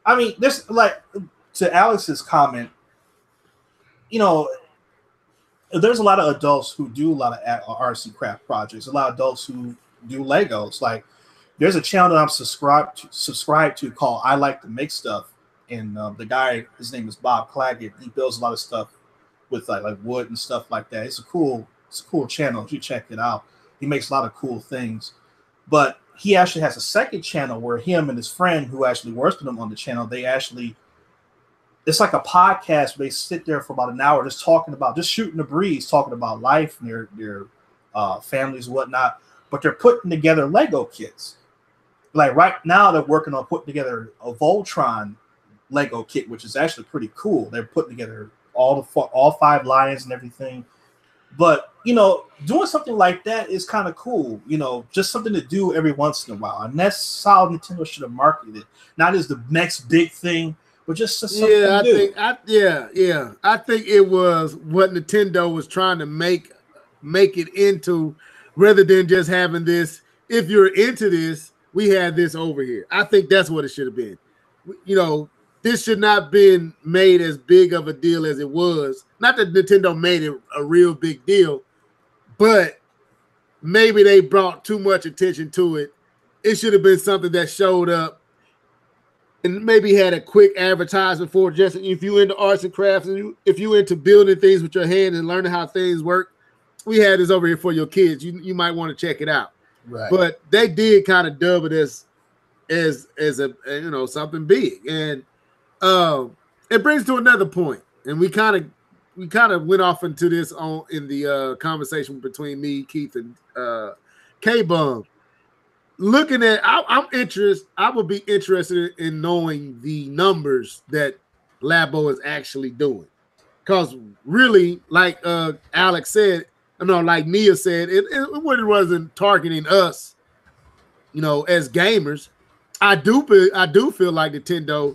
I mean, this, like, to Alex's comment, you know, there's a lot of adults who do a lot of arts and craft projects. A lot of adults who do Legos. Like, there's a channel that I'm subscribed to called I Like to Make Stuff, and the guy, his name is Bob Claggett. He builds a lot of stuff with like wood and stuff like that. It's a cool channel. You should check it out. He makes a lot of cool things. But he actually has a second channel where him and his friend who actually works with him on the channel, it's like a podcast where they sit there for about an hour just shooting the breeze, talking about life and their families and whatnot. But they're putting together Lego kits. Like right now, they're working on putting together a Voltron Lego kit, which is actually pretty cool. They're putting together all 5 lions and everything. But, you know, doing something like that is kind of cool. You know, just something to do every once in a while. And that's how Nintendo should have marketed it. Not as the next big thing, but just something to do. I think it was what Nintendo was trying to make it into, rather than just having this. If you're into this, we had this over here. I think that's what it should have been. You know, this should not have been made as big of a deal as it was. Not that Nintendo made it a real big deal, but maybe they brought too much attention to it. It should have been something that showed up and maybe had a quick advertisement for just if you into arts and crafts and if you into building things with your hands and learning how things work. We had this over here for your kids. You might want to check it out. Right. But they did kind of dub it as a you know, something big. And it brings to another point. And we kind of went off into this in the conversation between me, Keith, and K-Bum. Looking at, I would be interested in knowing the numbers that Labo is actually doing. Because really, like Alex said, like Nia said, it wasn't targeting us, you know, as gamers. I do feel like Nintendo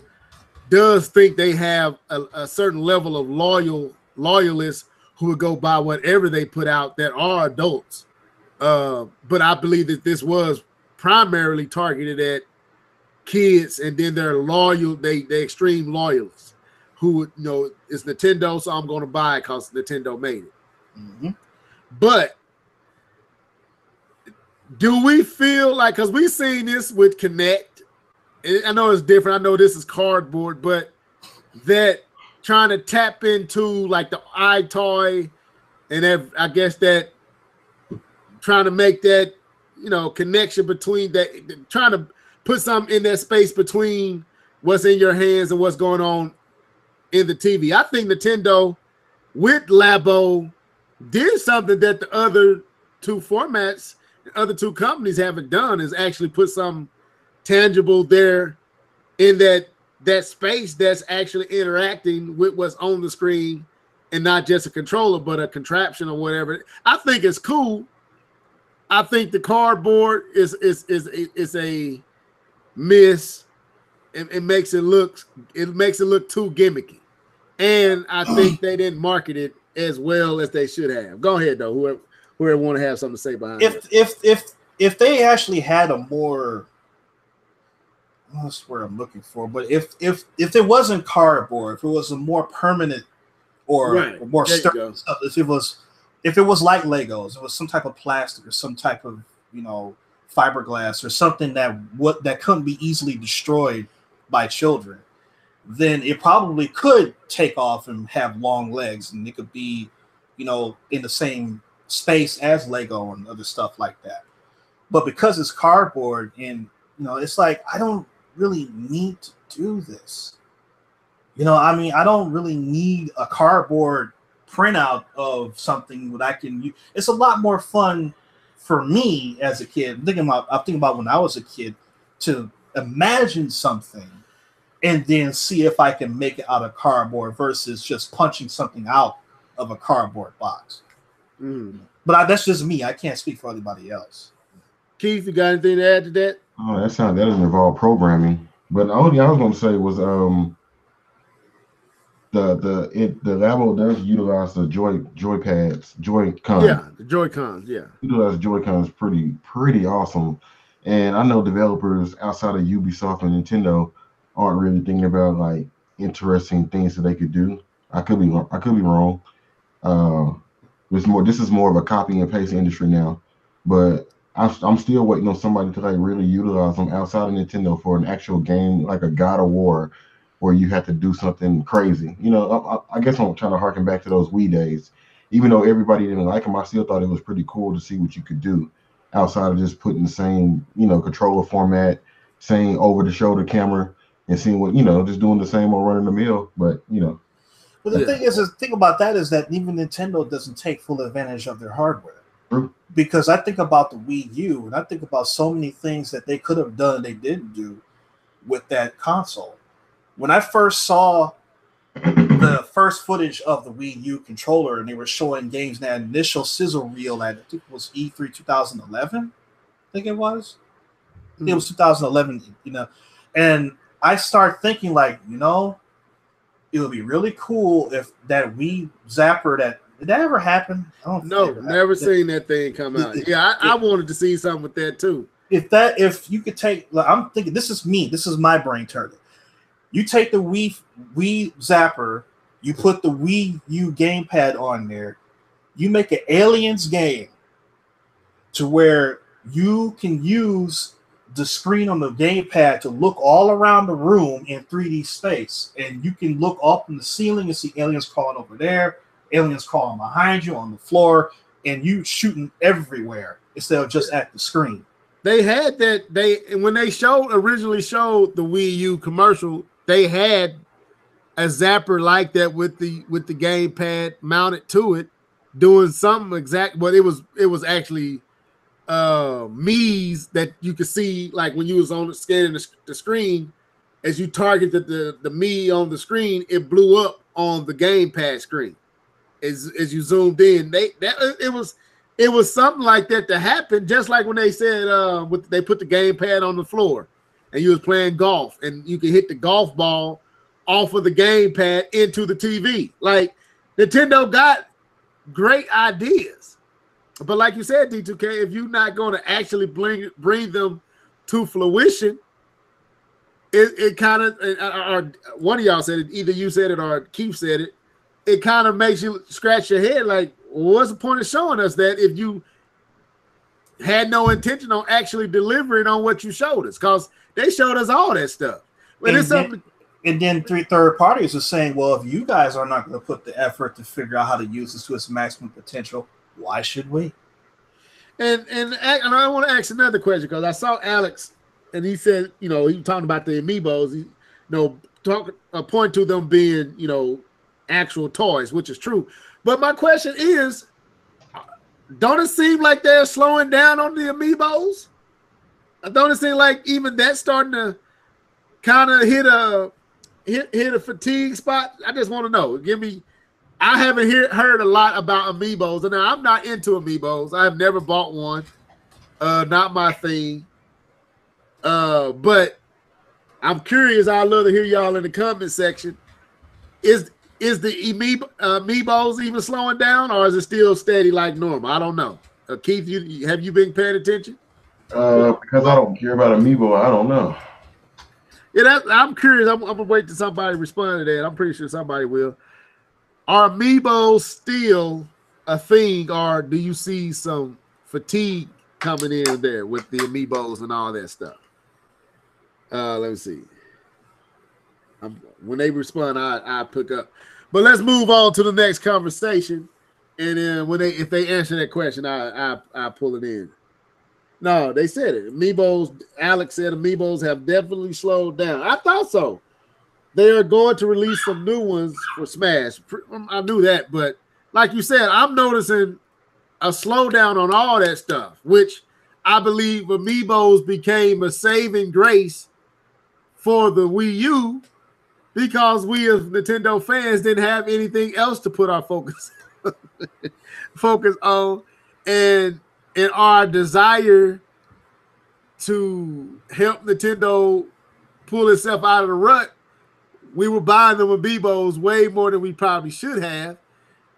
does think they have a certain level of loyalists who would go buy whatever they put out that are adults. But I believe that this was primarily targeted at kids, and then they're loyal, they extreme loyalists who, you know, it's Nintendo, so I'm going to buy it because Nintendo made it. Mm-hmm. But do we feel like, because we've seen this with Connect, I know it's different, I know this is cardboard, but that trying to tap into like the iToy, and I guess that trying to make that, you know, connection between that, trying to put something in that space between what's in your hands and what's going on in the TV. I think Nintendo with Labo did something that the other two formats, the other two companies haven't done, is actually put something tangible there in that space that's actually interacting with what's on the screen and not just a controller, but a contraption or whatever. I think it's cool. I think the cardboard is a miss. It makes it look too gimmicky, and I think they didn't market it as well as they should have. Go ahead though, whoever want to have something to say behind it. If they actually had a more, that's what I'm looking for, but if it wasn't cardboard, if it was a more permanent or more sturdy stuff, if it was like Legos, it was some type of plastic or some type of, you know, fiberglass or something that couldn't be easily destroyed by children, then it probably could take off and have long legs, and it could be, you know, in the same space as Lego and other stuff like that. But because it's cardboard, and, you know, it's like, I don't really need to do this. You know, I mean, I don't really need a cardboard printout of something that I can use. It's a lot more fun for me as a kid. I'm thinking about when I was a kid, to imagine something and then see if I can make it out of cardboard versus just punching something out of a cardboard box. But that's just me. I can't speak for anybody else. Keith, you got anything to add to that? Oh, that doesn't involve programming. But the only thing I was going to say was, the Labo does utilize the joypads, Joy-Con. Yeah, the Joy-Cons. Yeah, Utilize Joy-Cons pretty awesome. And I know developers outside of Ubisoft and Nintendo aren't really thinking about like interesting things that they could do. I could be wrong. Uh, this is more of a copy and paste industry now, but I'm still waiting on somebody to like really utilize them outside of Nintendo for an actual game like a God of War, where you have to do something crazy. You know, I guess I'm trying to harken back to those Wii days. Even though everybody didn't like them, I still thought it was pretty cool to see what you could do outside of just putting the same, controller format, same over the shoulder camera, and seeing what, just doing the same old run of the mill. But But the thing about that is that even Nintendo doesn't take full advantage of their hardware. True. Because I think about the Wii U, and I think about so many things that they could have done and they didn't do with that console. When I first saw the first footage of the Wii U controller, and they were showing games in that initial sizzle reel at, I think it was E3 2011, I think it was. Mm-hmm. It was 2011, and I start thinking like, it would be really cool if that Wii Zapper did that ever happen? No, never seen that thing come out. I wanted to see something with that too. If you could take, I'm thinking, this is my brain turning. You take the Wii Zapper, you put the Wii U gamepad on there, you make an Aliens game to where you can use the screen on the gamepad to look all around the room in 3D space, and you can look up in the ceiling and see aliens crawling over there, aliens crawling behind you on the floor, and you shooting everywhere instead of just at the screen. They had that. When they originally showed the Wii U commercial, they had a zapper like that with the gamepad mounted to it, doing something exact. But it was actually Mii's that you could see, like when you was on scanning the screen, as you targeted the Mii on the screen, it blew up on the gamepad screen as you zoomed in. It was something like that to happen, just like when they said they put the gamepad on the floor and you was playing golf and you could hit the golf ball off of the gamepad into the TV. Like, Nintendo got great ideas. But like you said, D2K, if you're not going to actually bring them to fruition, it kind of, or one of y'all said it, either you said it or Keith said it, it kind of makes you scratch your head like, what's the point of showing us that if you had no intention on actually delivering on what you showed us? Because they showed us all that stuff. And then third parties are saying, well, if you guys are not going to put the effort to figure out how to use this to its maximum potential, why should we? And I want to ask another question, because I saw Alex and he said, he was talking about the amiibos, point to them being, actual toys, which is true. But my question is, don't it seem like they're slowing down on the amiibos? Don't it seem like even that's starting to kind of hit a fatigue spot? I just want to know. I haven't heard a lot about amiibos, and I'm not into amiibos. I've never bought one. Not my thing. But I'm curious. I'd love to hear y'all in the comment section. Is the amiibos even slowing down, or is it still steady like normal? I don't know. Keith, have you been paying attention? Because I don't care about amiibo, I don't know. Yeah, I'm curious. I'm gonna wait till somebody respond to that. I'm pretty sure somebody will. Are amiibos still a thing, or do you see some fatigue coming in there with the amiibos and all that stuff? Let me see. When they respond, I pick up. But let's move on to the next conversation, and then if they answer that question, I pull it in. No, they said it. Amiibos. Alex said amiibos have definitely slowed down. I thought so. They are going to release some new ones for Smash. I knew that, but like you said, I'm noticing a slowdown on all that stuff, which I believe amiibos became a saving grace for the Wii U, because we as Nintendo fans didn't have anything else to put our focus on, and in our desire to help Nintendo pull itself out of the rut, we were buying them amiibos way more than we probably should have.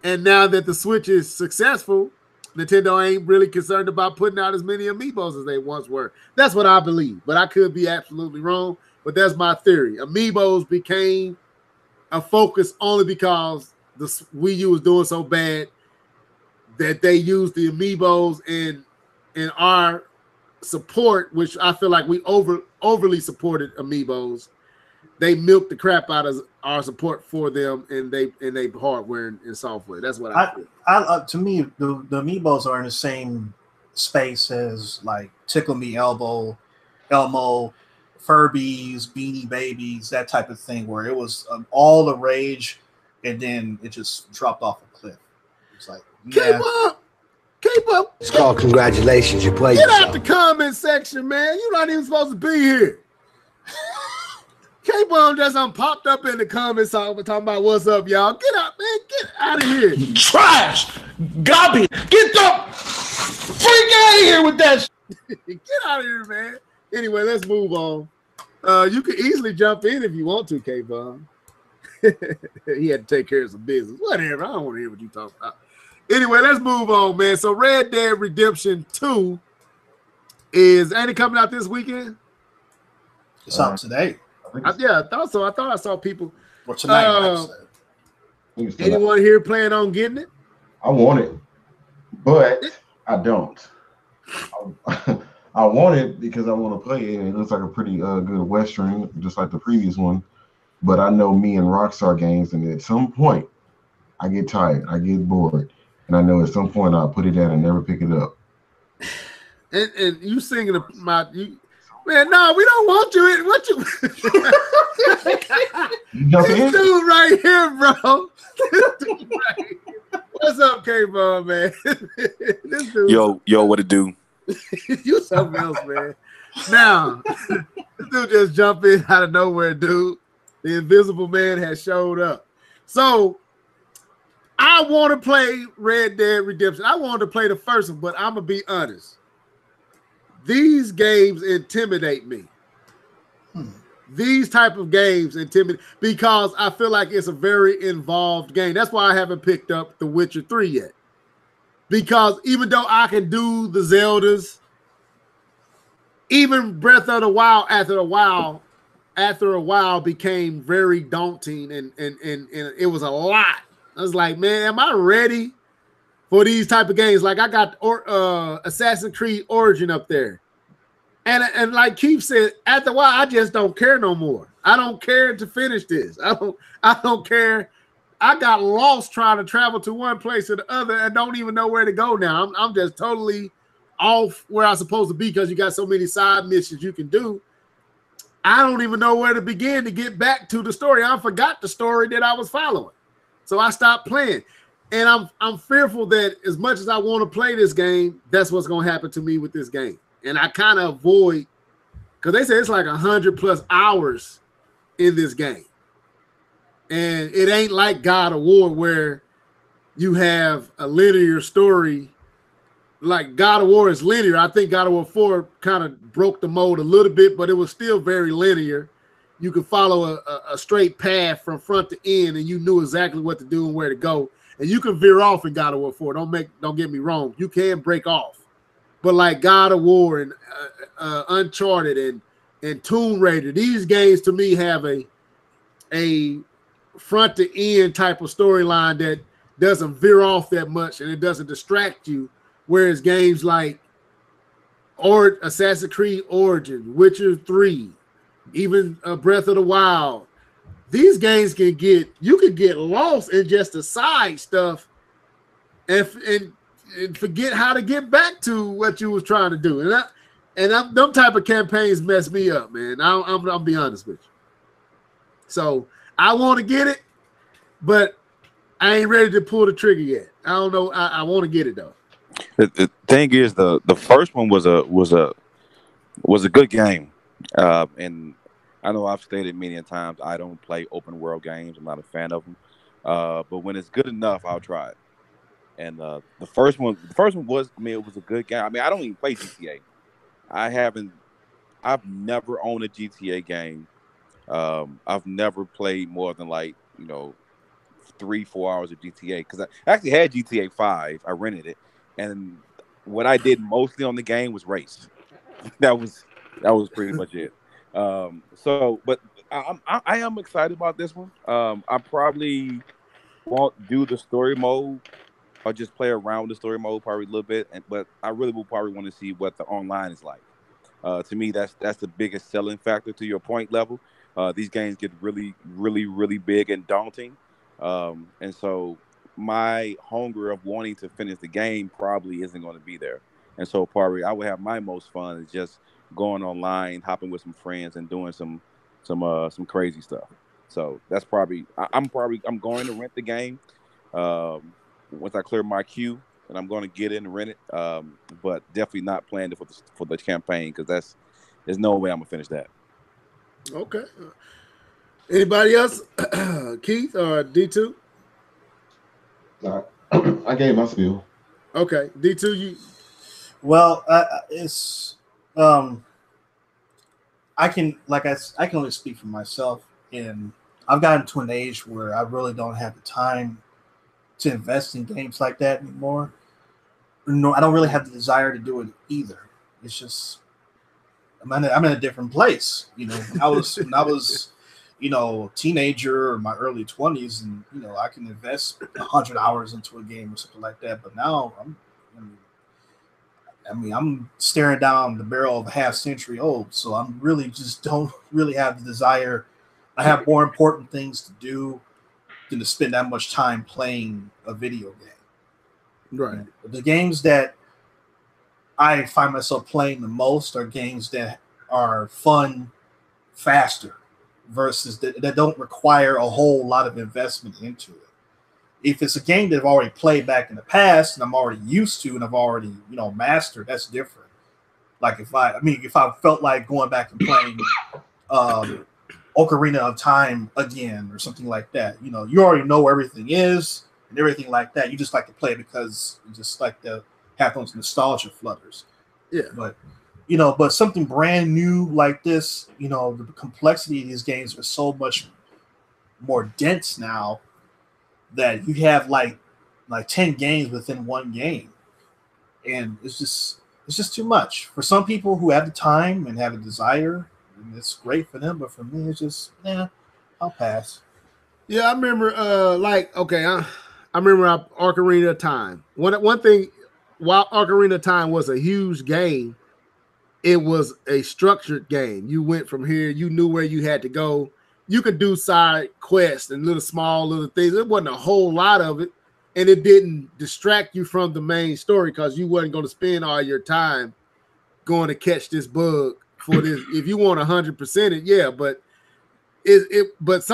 And now that the Switch is successful, Nintendo ain't really concerned about putting out as many amiibos as they once were. That's what I believe, but I could be absolutely wrong. But that's my theory. Amiibos became a focus only because the Wii U was doing so bad that they used the amiibos in our support, which I feel like we overly supported amiibos. They milked the crap out of our support for them, and they hardware and software. That's what I feel. To me, the amiibos are in the same space as like Tickle Me Elmo, Furbies, Beanie Babies, that type of thing, where it was all the rage, and then it just dropped off a cliff. It's like, yeah. Keep up. It's called congratulations. You played. Get out the comment section, man. You're not even supposed to be here. K-Bum just popped up in the comments talking about what's up, y'all. Get out, man. Get out of here. Trash. Garbage. Get the freak out of here with that. Get out of here, man. Anyway, let's move on. You can easily jump in if you want to, K-Bum. He had to take care of some business. Whatever. I don't want to hear what you talking about. Anyway, let's move on, man. So Red Dead Redemption 2 ain't it coming out this weekend? It's out today. I thought so. I thought I saw people. Well, tonight, anyone here planning on getting it? I want it, but I don't. I want it because I want to play it, and it looks like a pretty good Western, just like the previous one. But I know me and Rockstar Games, and at some point, I get tired, I get bored, and I know at some point I'll put it down and never pick it up. And you singing you. Man, no, we don't want you. What you? This dude right here, bro. What's up, K-Bum, man? This dude. Yo, what it do? You something else, man. Now, this dude just jumped in out of nowhere, dude. The Invisible Man has showed up. So, I want to play Red Dead Redemption. I wanted to play the first one, but I'm going to be honest. These games intimidate me. These type of games intimidate because I feel like it's a very involved game. That's why I haven't picked up The Witcher 3 yet. Because even though I can do the Zeldas, even Breath of the Wild after a while became very daunting and it was a lot. I was like, man, am I ready for these type of games? Like I got Assassin's Creed Origin up there. And like Keith said, after a while, I just don't care no more. I don't care to finish this. I don't care. I got lost trying to travel to one place or the other and don't even know where to go now. I'm just totally off where I'm supposed to be because you got so many side missions you can do. I don't even know where to begin to get back to the story. I forgot the story that I was following. So I stopped playing. And I'm fearful that as much as I want to play this game, that's what's going to happen to me with this game. And I kind of avoid, because they say it's like 100+ hours in this game. And it ain't like God of War where you have a linear story. Like God of War is linear. I think God of War 4 kind of broke the mold a little bit, but it was still very linear. You could follow a straight path from front to end, and you knew exactly what to do and where to go. And you can veer off in God of War 4. Don't get me wrong. You can break off. But like God of War and Uncharted and Tomb Raider, these games to me have a front to end type of storyline that doesn't veer off that much and it doesn't distract you. Whereas games like Assassin's Creed Origin, Witcher 3, even Breath of the Wild, these games you can get lost in just the side stuff and forget how to get back to what you was trying to do. And them type of campaigns mess me up, man. I'll be honest with you. So I want to get it, but I ain't ready to pull the trigger yet. I don't know. I want to get it though. The thing is, the first one was a good game, and I know I've stated many times I don't play open world games. I'm not a fan of them, but when it's good enough, I'll try it. And the first one was, it was a good game. I don't even play GTA. I've never owned a GTA game. I've never played more than like 3-4 hours of GTA because I actually had GTA 5. I rented it, and what I did mostly on the game was race. that was pretty much it. But I am excited about this one. I probably won't do the story mode. I'll just play around with the story mode probably a little bit, but I really will probably want to see what the online is like. To me, that's the biggest selling factor. To your point level, these games get really, really, really big and daunting, and so my hunger of wanting to finish the game probably isn't going to be there. And so probably I would have my most fun is just going online, hopping with some friends, and doing some crazy stuff. So that's probably I'm going to rent the game once I clear my queue, and I'm going to get in and rent it. But definitely not planned it for the campaign because there's no way I'm gonna finish that. Okay. Anybody else? Keith or D2? I gave my spiel. Okay, D2, you. Well, it's I can only speak for myself, and I've gotten to an age where I really don't have the time to invest in games like that anymore. No, I don't really have the desire to do it either. It's just I'm in a different place. When I was a teenager or my early 20s, and I can invest 100 hours into a game or something like that. But now I'm staring down the barrel of a half century old, so I'm really just don't really have the desire. I have more important things to do than to spend that much time playing a video game. Right. The games that I find myself playing the most are games that are fun, faster, versus that don't require a whole lot of investment into it. If it's a game that I've already played back in the past and I'm already used to and I've already mastered, that's different. Like if I felt like going back and playing Ocarina of Time again or something like that, you already know where everything is and everything like that. You just like to play it because you just like to have those nostalgia flutters. Yeah. But something brand new like this, the complexity of these games are so much more dense now that you have like 10 games within one game. And it's just too much. For some people who have the time and have a desire, and it's great for them, but for me it's just I'll pass. Yeah, I remember I remember Ocarina of Time. One thing, while Ocarina of Time was a huge game, it was a structured game. You went from here, you knew where you had to go. You could do side quests and small little things. It wasn't a whole lot of it, and it didn't distract you from the main story because you wasn't going to spend all your time going to catch this bug for this. If you want 100% it, yeah, but but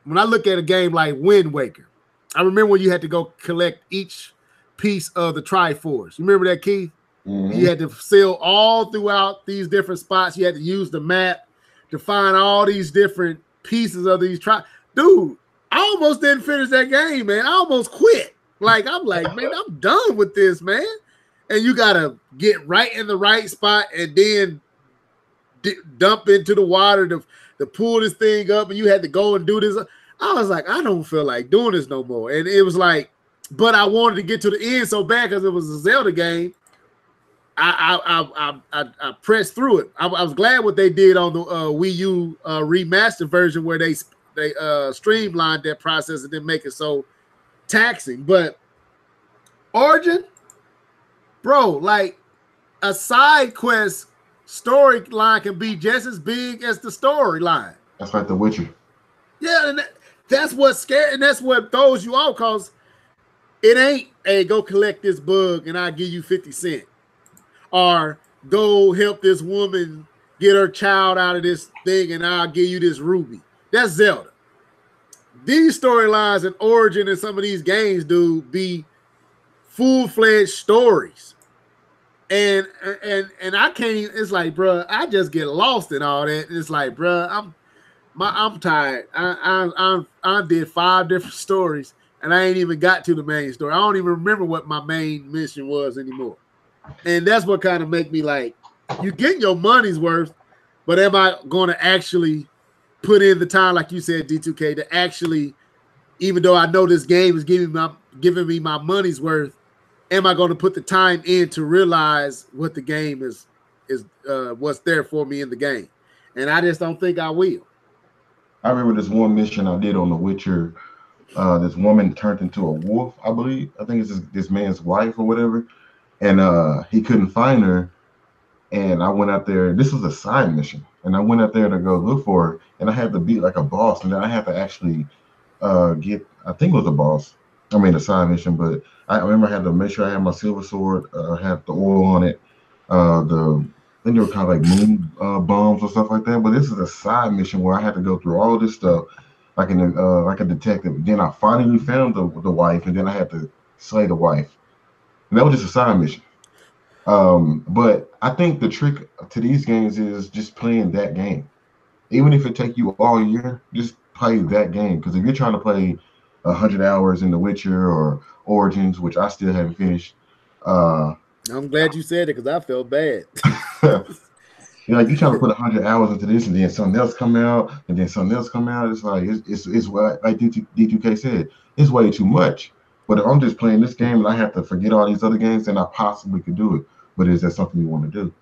when I look at a game like Wind Waker, I remember when you had to go collect each piece of the Triforce. You remember that, Keith? Mm-hmm. You had to sail all throughout these different spots. You had to use the map to find all these different pieces of these Dude, I almost didn't finish that game, man. I almost quit. I'm like, man, I'm done with this, man. And you gotta get right in the right spot and then dump into the water to pull this thing up, and you had to go and do this. I was like, I don't feel like doing this no more. And it was like, but I wanted to get to the end so bad because it was a Zelda game. I pressed through it. I was glad what they did on the Wii U remastered version where they streamlined that process and didn't make it so taxing. But Origin, bro, like a side quest storyline can be just as big as the storyline. That's like The Witcher. Yeah, and that's what's scary, and that's what throws you off because it ain't, hey, go collect this bug and I'll give you 50 cents. Or go help this woman get her child out of this thing and I'll give you this ruby. That's Zelda. These storylines and Origin in some of these games, dude, be full-fledged stories. And I can't, it's like, bro, I just get lost in all that. It's like, bro, I'm tired. I did 5 different stories and I ain't even got to the main story. I don't even remember what my main mission was anymore. And that's what kind of make me like, you get your money's worth, but am I going to actually put in the time, like you said, D2K, to actually, even though I know this game is giving me my money's worth, am I going to put the time in to realize what the game is what's there for me in the game? And I just don't think I will. I remember this one mission I did on The Witcher. This woman turned into a wolf, I believe. I think it's this man's wife or whatever. And he couldn't find her. And I went out there. This was a side mission. And I went out there to go look for her. And I had to beat like a boss. And then I had to actually get, I think it was a boss. I mean, a side mission. But I remember I had to make sure I had my silver sword, had the oil on it. I think they were kind of like moon bombs or stuff like that. But this is a side mission where I had to go through all this stuff like a detective. Then I finally found the wife, and then I had to slay the wife. And that was just a side mission. But I think the trick to these games is just playing that game. Even if it take you all year, just play that game. Because if you're trying to play 100 hours in The Witcher or Origins, which I still haven't finished. I'm glad you said it because I felt bad. You're like, you trying to put 100 hours into this, and then something else come out, and then something else come out. It's like it's what, like D2K said, it's way too much. But if I'm just playing this game and I have to forget all these other games, then I possibly could do it. But is that something you want to do?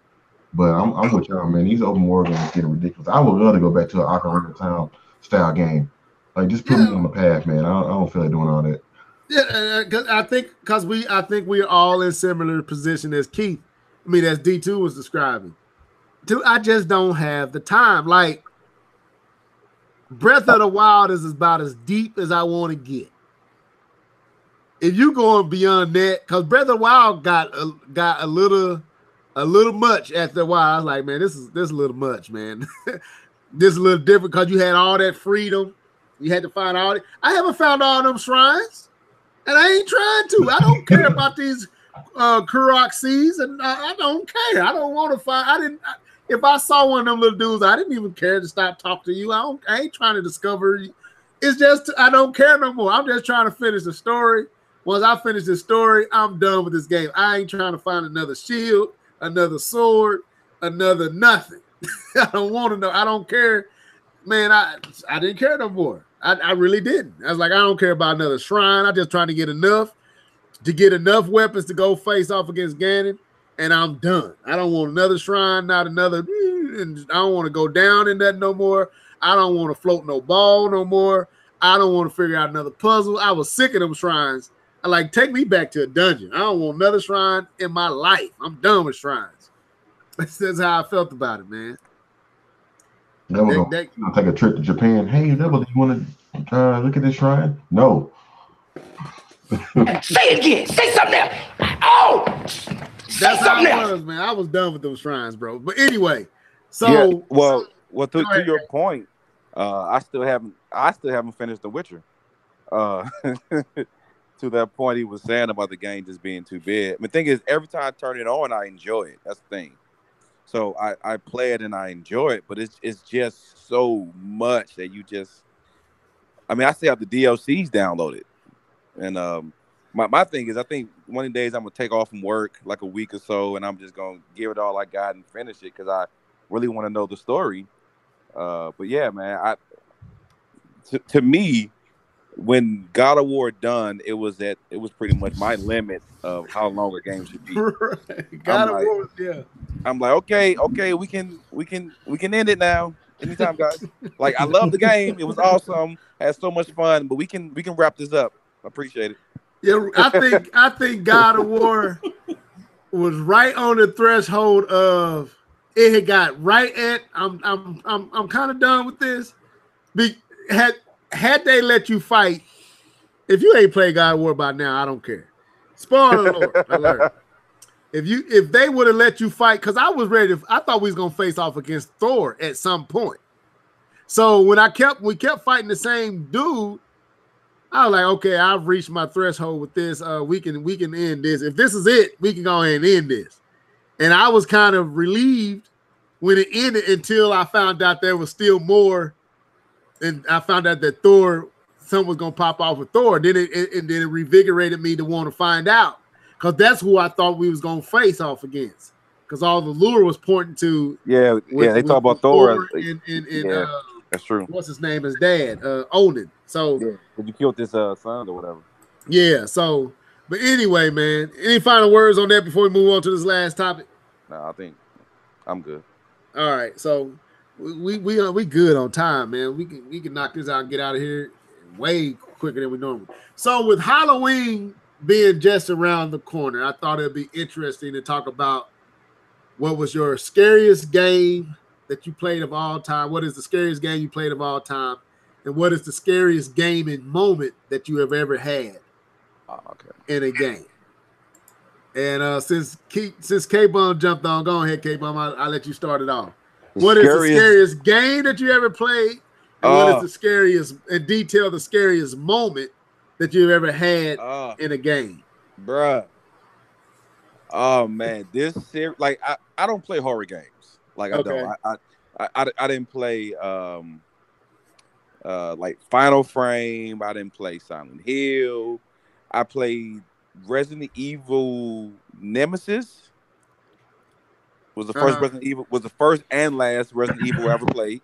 But I'm with y'all, man. These open world games getting ridiculous. I would love to go back to an Ocarina of Time style game. Like, just put me on the path, man. I don't feel like doing all that. Yeah, I think we are all in similar position as Keith. I mean, as D2 was describing. Dude, I just don't have the time. Like, Breath of the Wild is about as deep as I want to get. If you going beyond that, because Breath of the Wild got a little much after a while. I was like, man, this is a little much, man. This is a little different because you had all that freedom. You had to find all it. I haven't found all them shrines, and I ain't trying to. I don't care about these Kurok Seas, and I don't care. I don't want to find. If I saw one of them little dudes, I didn't even care to stop talking to you. I ain't trying to discover you. It's just I don't care no more. I'm just trying to finish the story. Once I finish the story, I'm done with this game. I ain't trying to find another shield, another sword, another nothing. I don't want to know. I don't care. Man, I didn't care no more. I really didn't. I was like, I don't care about another shrine. I'm just trying to get enough weapons to go face off against Ganon, and I'm done. I don't want another shrine, not another. And I don't want to go down in that no more. I don't want to float no ball no more. I don't want to figure out another puzzle. I was sick of them shrines. I like, take me back to a dungeon. I don't want another shrine in my life. I'm done with shrines. That's how I felt about it, man. I'll take a trip to Japan. Hey, Devil, do you want to look at this shrine? No. Say it again. Say something else. Oh, that's how it was, man. I was done with those shrines, bro. But anyway, so yeah, well, to your point, I still haven't finished The Witcher. To that point he was saying about the game just being too big. The thing is, every time I turn it on, I enjoy it. That's the thing. So I play it and I enjoy it, but it's just so much that you just. I mean, I still have the DLCs downloaded, and my thing is, I think one of the days I'm gonna take off from work like a week or so, and I'm just gonna give it all I got and finish it because I really want to know the story. But yeah, man, to me, when God of War done, it was pretty much my limit of how long a game should be. Right. God of War, yeah. I'm like, okay, we can end it now. Anytime, guys. Like, I love the game. It was awesome. Had so much fun, but we can wrap this up. I appreciate it. Yeah, I think God of War was right on the threshold of it had got right at I'm kind of done with this. Had they let you fight, if you ain't played God of War by now, I don't care. Spoiler alert. If they would have let you fight, because I thought we was gonna face off against Thor at some point. So when we kept fighting the same dude, I was like, okay, I've reached my threshold with this. We can end this. If this is it, we can go ahead and end this. And I was kind of relieved when it ended until I found out there was still more. And I found out that something was gonna pop off with Thor. Then it revigorated me to want to find out, because that's who I thought we was gonna face off against. Because all the lure was pointing to they talk about Thor and That's true. What's his name? His dad, Onan. So yeah, did you kill this son or whatever? Yeah. So, but anyway, man. Any final words on that before we move on to this last topic? No, I think I'm good. All right. So we good on time, man. We can knock this out and get out of here way quicker than we normally. So with Halloween being just around the corner, I thought it'd be interesting to talk about what was your scariest game that you played of all time. What is the scariest game you played of all time? And what is the scariest gaming moment that you have ever had in a game? And since K-Bum jumped on, go ahead, K-Bum. I'll let you start it off. What is the scariest game that you ever played? And what is the scariest, and detail the scariest moment that you've ever had in a game? Bruh. Oh man, this series, like I don't play horror games. Like I don't. I didn't play like Final Frame. I didn't play Silent Hill. I played Resident Evil Nemesis. Was the first Resident Evil, was the first and last Resident Evil I ever played.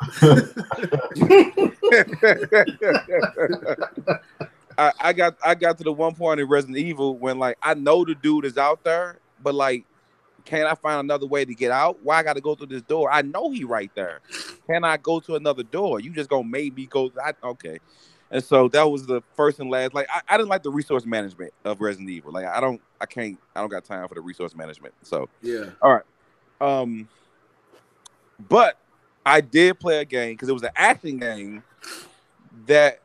I got to the one point in Resident Evil when like I know the dude is out there, but like, can I find another way to get out? Why I got to go through this door? I know he right there. Can I go to another door? You just gonna make me go? Okay. And so that was the first and last. Like I didn't like the resource management of Resident Evil. Like I don't got time for the resource management. So yeah. All right. But I did play a game because it was an action game that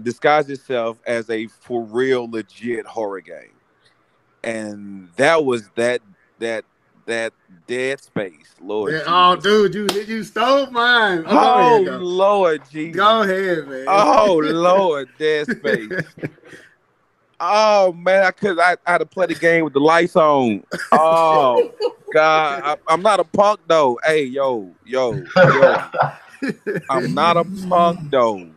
disguised itself as a for real legit horror game, and that was that Dead Space. Lord, yeah, oh dude, you stole mine. Oh Lord Jesus, go ahead, man. Oh Lord, Dead Space. Oh man, I had to play the game with the lights on. Oh God, I'm not a punk though. Hey, yo. I'm not a punk though.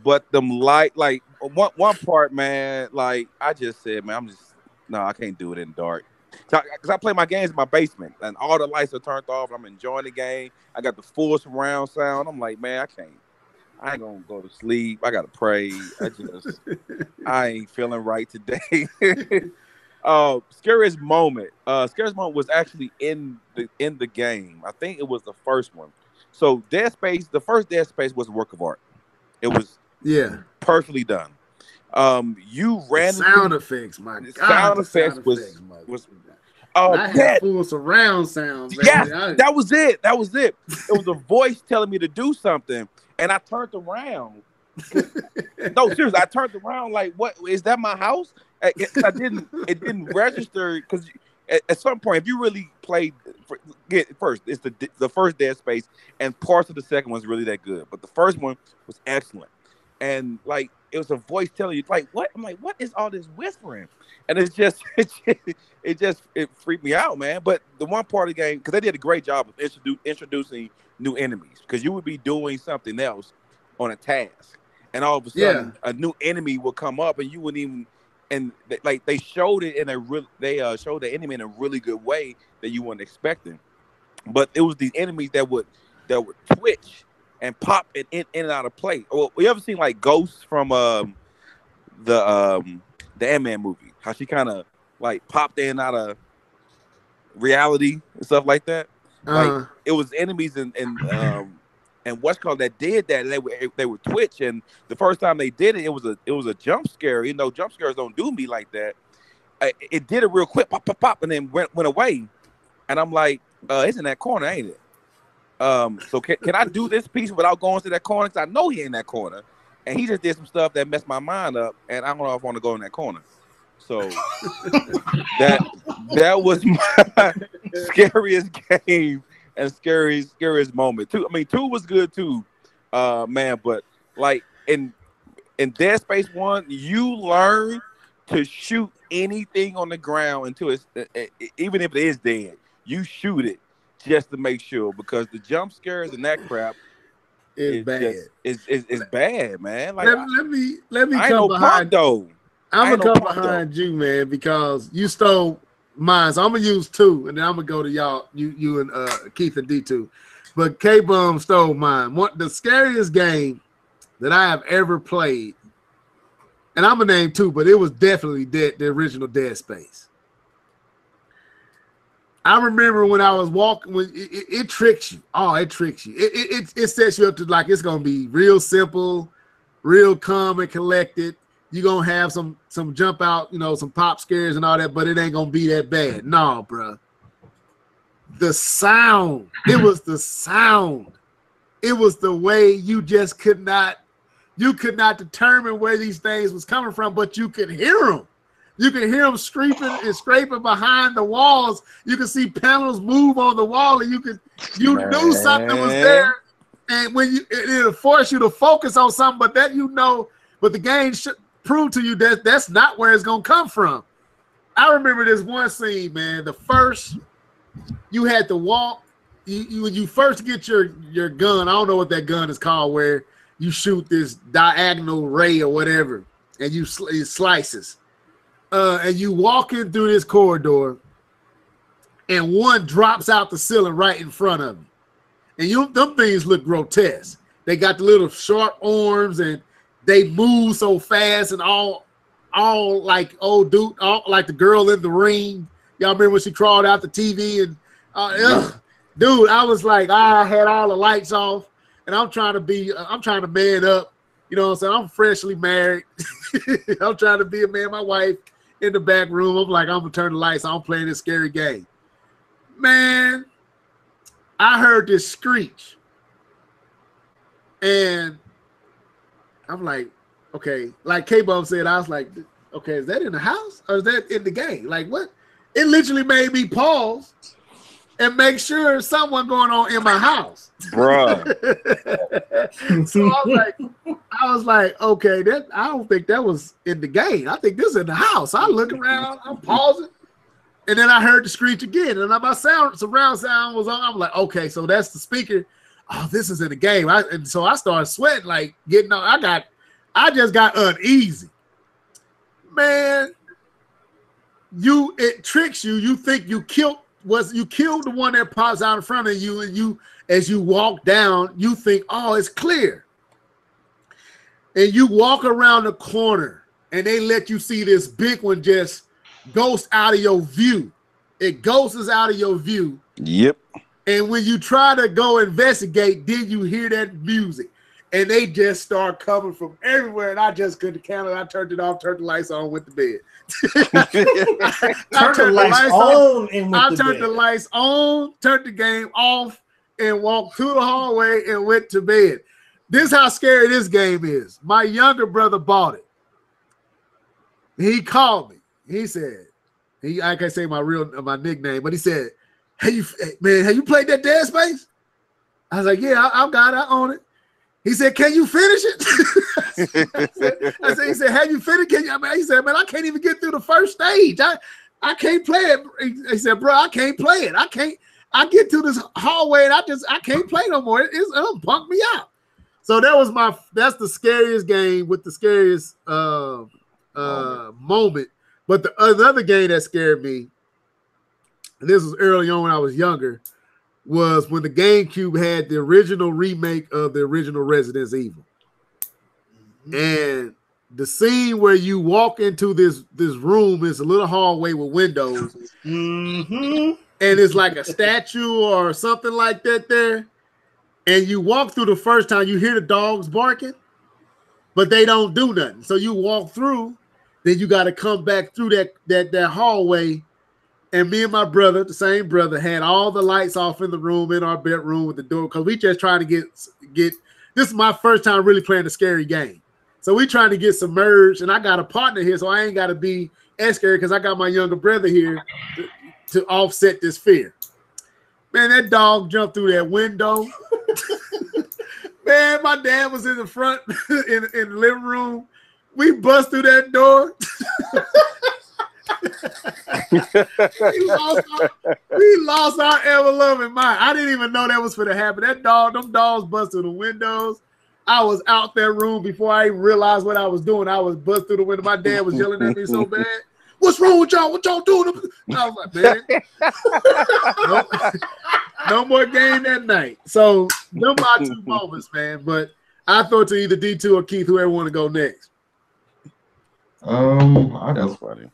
But them like one part, man. Like I just said, man, I can't do it in the dark. Because I play my games in my basement and all the lights are turned off. I'm enjoying the game. I got the full surround sound. I'm like, man, I ain't gonna go to sleep. I gotta pray. I ain't feeling right today. Scariest moment. Scariest moment was actually in the game. I think it was the first one. So Dead Space, the first Dead Space was a work of art. It was perfectly done. You ran sound effects, my God. Sound effects was I had full surround sound. Yes, that was it. It was a voice telling me to do something, and I turned around. No, seriously, I turned around like, "What is that? My house?" It didn't register because at some point, if you really played first, it's the first Dead Space, and parts of the second one's really that good, but the first one was excellent, and like it was a voice telling you like, "What?" I'm like, "What is all this whispering?" And it freaked me out, man. But the one part of the game, because they did a great job of introducing new enemies, because you would be doing something else on a task, and all of a sudden a new enemy will come up, and you wouldn't even. And they showed it in showed the enemy in a really good way that you weren't expecting. But it was these enemies that would twitch and pop in and out of play. Well, you ever seen like Ghosts from the Ant-Man movie? How she kind of like popped in and out of reality and stuff like that. Like it was enemies and what's called that did that, and they would twitch. And the first time they did it, it was a jump scare. You know, jump scares don't do me like that. It did it real quick, pop, pop, pop, and then went away. And I'm like, it's in that corner, ain't it? So can I do this piece without going to that corner? Because I know he in that corner, and he just did some stuff that messed my mind up, and I don't know if I want to go in that corner. So that was my scariest game. And scariest moment too. I mean, 2 was good too, man. But like in Dead Space 1, you learn to shoot anything on the ground until it's even if it is dead, you shoot it just to make sure, because the jump scares and that crap is bad. It's bad, man. Like let me come behind though. I'm gonna come behind you, man, because you stole mine. So I'm gonna use 2, and then I'm gonna go to y'all, you and Keith and D2. But K-Bum stole mine. The scariest game that I have ever played, and I'm gonna name two, but it was definitely the original Dead Space. I remember when I was walking, when it tricks you. Oh, it tricks you. It sets you up to like it's gonna be real simple, real calm and collected. You're gonna have some jump out, some pop scares and all that, but it ain't gonna be that bad. No, bro. The sound. It was the sound. It was the way you just could not determine where these things was coming from, but you could hear them. You can hear them scraping behind the walls. You can see panels move on the wall, and you knew something was there. And when it'll force you to focus on something, but the game should prove to you that that's not where it's gonna come from. I remember this one scene, man. The first you had to walk. When you first get your gun, I don't know what that gun is called, where you shoot this diagonal ray or whatever, and it slices. And you walk in through this corridor, and one drops out the ceiling right in front of you. And them things look grotesque. They got the little sharp arms, and they move so fast, and all like old dude, all like the girl in The Ring. Y'all remember when she crawled out the TV and dude, I was like, I had all the lights off, and I'm trying to man up. You know what I'm saying? I'm freshly married. I'm trying to be a man. My wife in the back room. I'm like, I'm gonna turn the lights on. I'm playing this scary game. Man, I heard this screech, and I'm like, okay, like K-Bum said, I was like, okay, is that in the house or is that in the game? Like, what? It literally made me pause and make sure there's someone going on in my house, bro. So I was like, okay, I don't think that was in the game. I think this is in the house. I look around, I'm pausing, and then I heard the screech again, and my surround sound was on. I'm like, okay, so that's the speaker. Oh, this is in the game. And so I started sweating, like getting on. I just got uneasy, man. It tricks you. You think you killed the one that pops out in front of you, and as you walk down, you think, oh, it's clear. And you walk around the corner, and they let you see this big one just ghost out of your view. It ghosts out of your view. Yep. And when you try to go investigate, then you hear that music, and they just start coming from everywhere. And I just couldn't count it. I turned it off, turned the lights on, went to bed. I turned the lights on, turned the game off, and walked through the hallway and went to bed. This is how scary this game is. My younger brother bought it. He called me. He said, I can't say my nickname, but he said, hey, man, have you played that Dead Space? I was like, yeah, I've got it. I own it. He said, can you finish it? I said, he said, have you finished? He said, man, I can't even get through the first stage. I can't play it. He said, bro, I can't play it. I get to this hallway and I can't play no more. It'll punk me out. So that's the scariest game with the scariest moment. But the another game that scared me, and this was early on when I was younger, was when the GameCube had the original remake of the original Resident Evil. And the scene where you walk into this room is a little hallway with windows. And it's like a statue or something like that there. And you walk through the first time, you hear the dogs barking, but they don't do nothing. So you walk through, then you got to come back through that hallway. And me and my brother, the same brother, had all the lights off in the room, in our bedroom with the door, because we just trying to get. This is my first time really playing a scary game. So we trying to get submerged, and I got a partner here, so I ain't got to be as scary because I got my younger brother here to offset this fear. Man, that dog jumped through that window. Man, my dad was in the front in the living room. We bust through that door. we lost our ever-loving mind. I didn't even know that was going to happen. Them dogs bust through the windows. I was out that room before I even realized what I was doing. I was bust through the window. My dad was yelling at me so bad. What's wrong with y'all? What y'all doing? I was like, man. No more game that night. So them are 2 moments, man. But I throw it to either D2 or Keith, whoever want to go next. That's funny.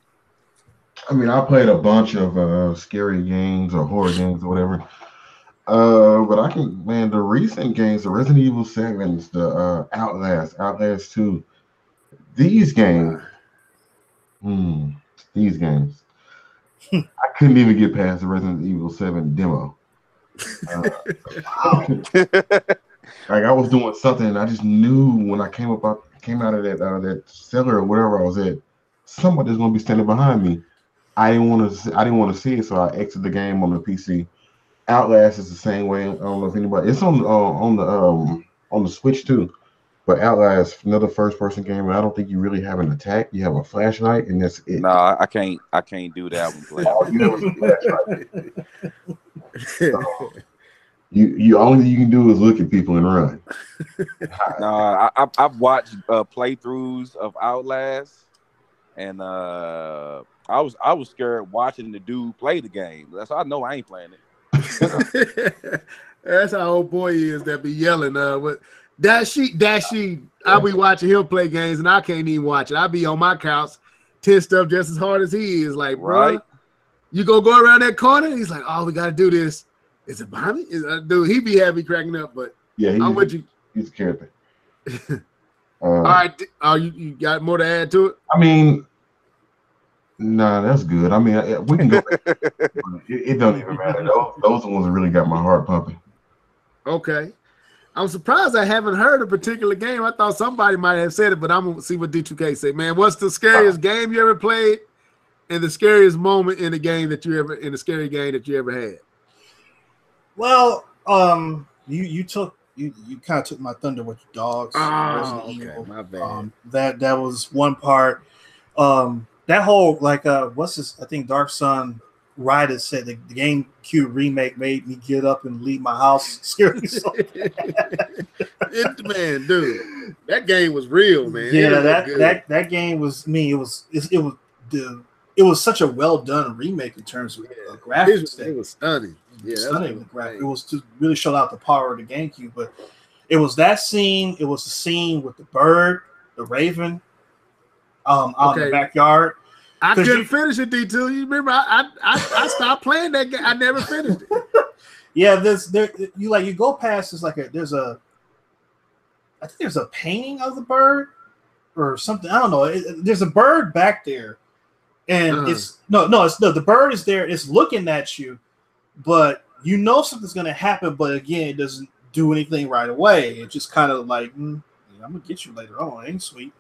I mean, I played a bunch of scary games or horror games or whatever. But I can, man, the recent games, the Resident Evil 7s, the Outlast 2, these games, these games, I couldn't even get past the Resident Evil 7 demo. Like I was doing something, and I just knew when I came out of that cellar or wherever I was at, somebody's gonna be standing behind me. I didn't want to see it, so I exited the game on the PC. Outlast is the same way. I don't know if anybody. It's on the Switch too. But Outlast, another first-person game, and I don't think you really have an attack. You have a flashlight, and that's it. No, I can't do that one. All you have is a flashlight. So, you only thing you can do is look at people and run. No, I've watched playthroughs of Outlast, and I was scared watching the dude play the game. That's how I know I ain't playing it. That's how old boy is that be yelling. Dashi. I'll be watching him play games, and I can't even watch it. I'll be on my couch, tensed up just as hard as he is. Like, bro, you go around that corner? He's like, oh, we got to do this. Is it behind me? Dude, he be happy cracking up, but yeah, I'm with you. He's a character. All right, you got more to add to it? I mean, nah, that's good. I mean, we can go back. It doesn't even matter. Those ones really got my heart pumping. Okay. I'm surprised I haven't heard a particular game. I thought somebody might have said it, but I'm gonna see what D2K say. Man, what's the scariest game you ever played, and the scariest moment in the game that you ever had? Well, you kind of took my thunder with your dogs. Oh, okay, my bad. That was one part. That whole what's this? I think Dark Sun Ryder said the GameCube remake made me get up and leave my house. Scared me so man, dude, that game was real, man. Yeah, that game was me. It was such a well done remake in terms of graphics. It was stunning. Yeah, stunning. It was to really show out the power of the GameCube. But it was that scene. It was the scene with the bird, the raven, out in the backyard. I couldn't finish it, D2. You remember? I stopped playing that game. I never finished it. Yeah, you go past. I think there's a painting of the bird or something. I don't know. There's a bird back there, and the bird is there. It's looking at you, but you know something's gonna happen. But again, it doesn't do anything right away. It's just kind of like, I'm gonna get you later on. Ain't sweet.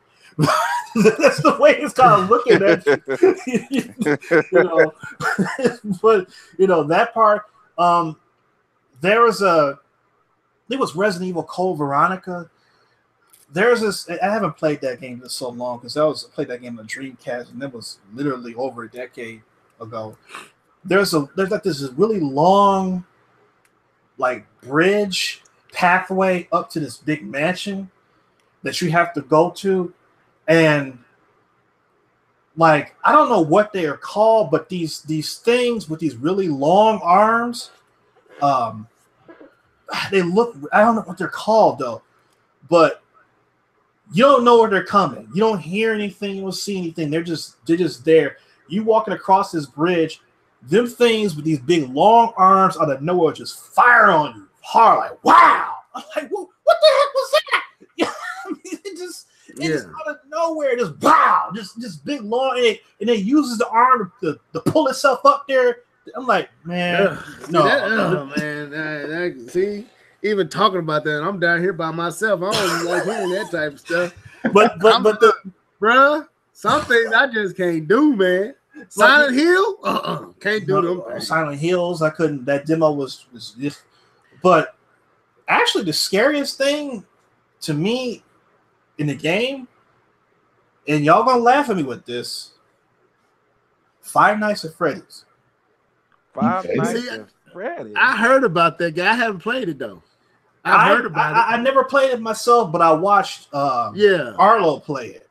That's the way it's kind of looking at you. But that part. There was it was Resident Evil Code Veronica. There's this. I haven't played that game in so long because I played that game on Dreamcast, and that was literally over a decade ago. There's like this really long, bridge pathway up to this big mansion that you have to go to. And I don't know what they are called, but these things with these really long arms, they look. I don't know what they're called though, but you don't know where they're coming. You don't hear anything. You don't see anything. They're just there. You walking across this bridge, them things with these big long arms out of nowhere just fire on you hard. Like, wow! I'm like, what the heck was that? It just out of nowhere, just wow, just big long, and it uses the arm to pull itself up there. I'm like, man, man. See, even talking about that, I'm down here by myself. I don't like hearing that type of stuff. But bruh, some things I just can't do, man. Silent Hill, can't do them. Silent Hills, I couldn't. That demo was just. But actually, the scariest thing to me in the game, and y'all gonna laugh at me with this, Five Nights at Freddy's. Five Nights at Freddy's. I heard about that guy. I haven't played it though. I heard about it. I never played it myself, but I watched Arlo play it,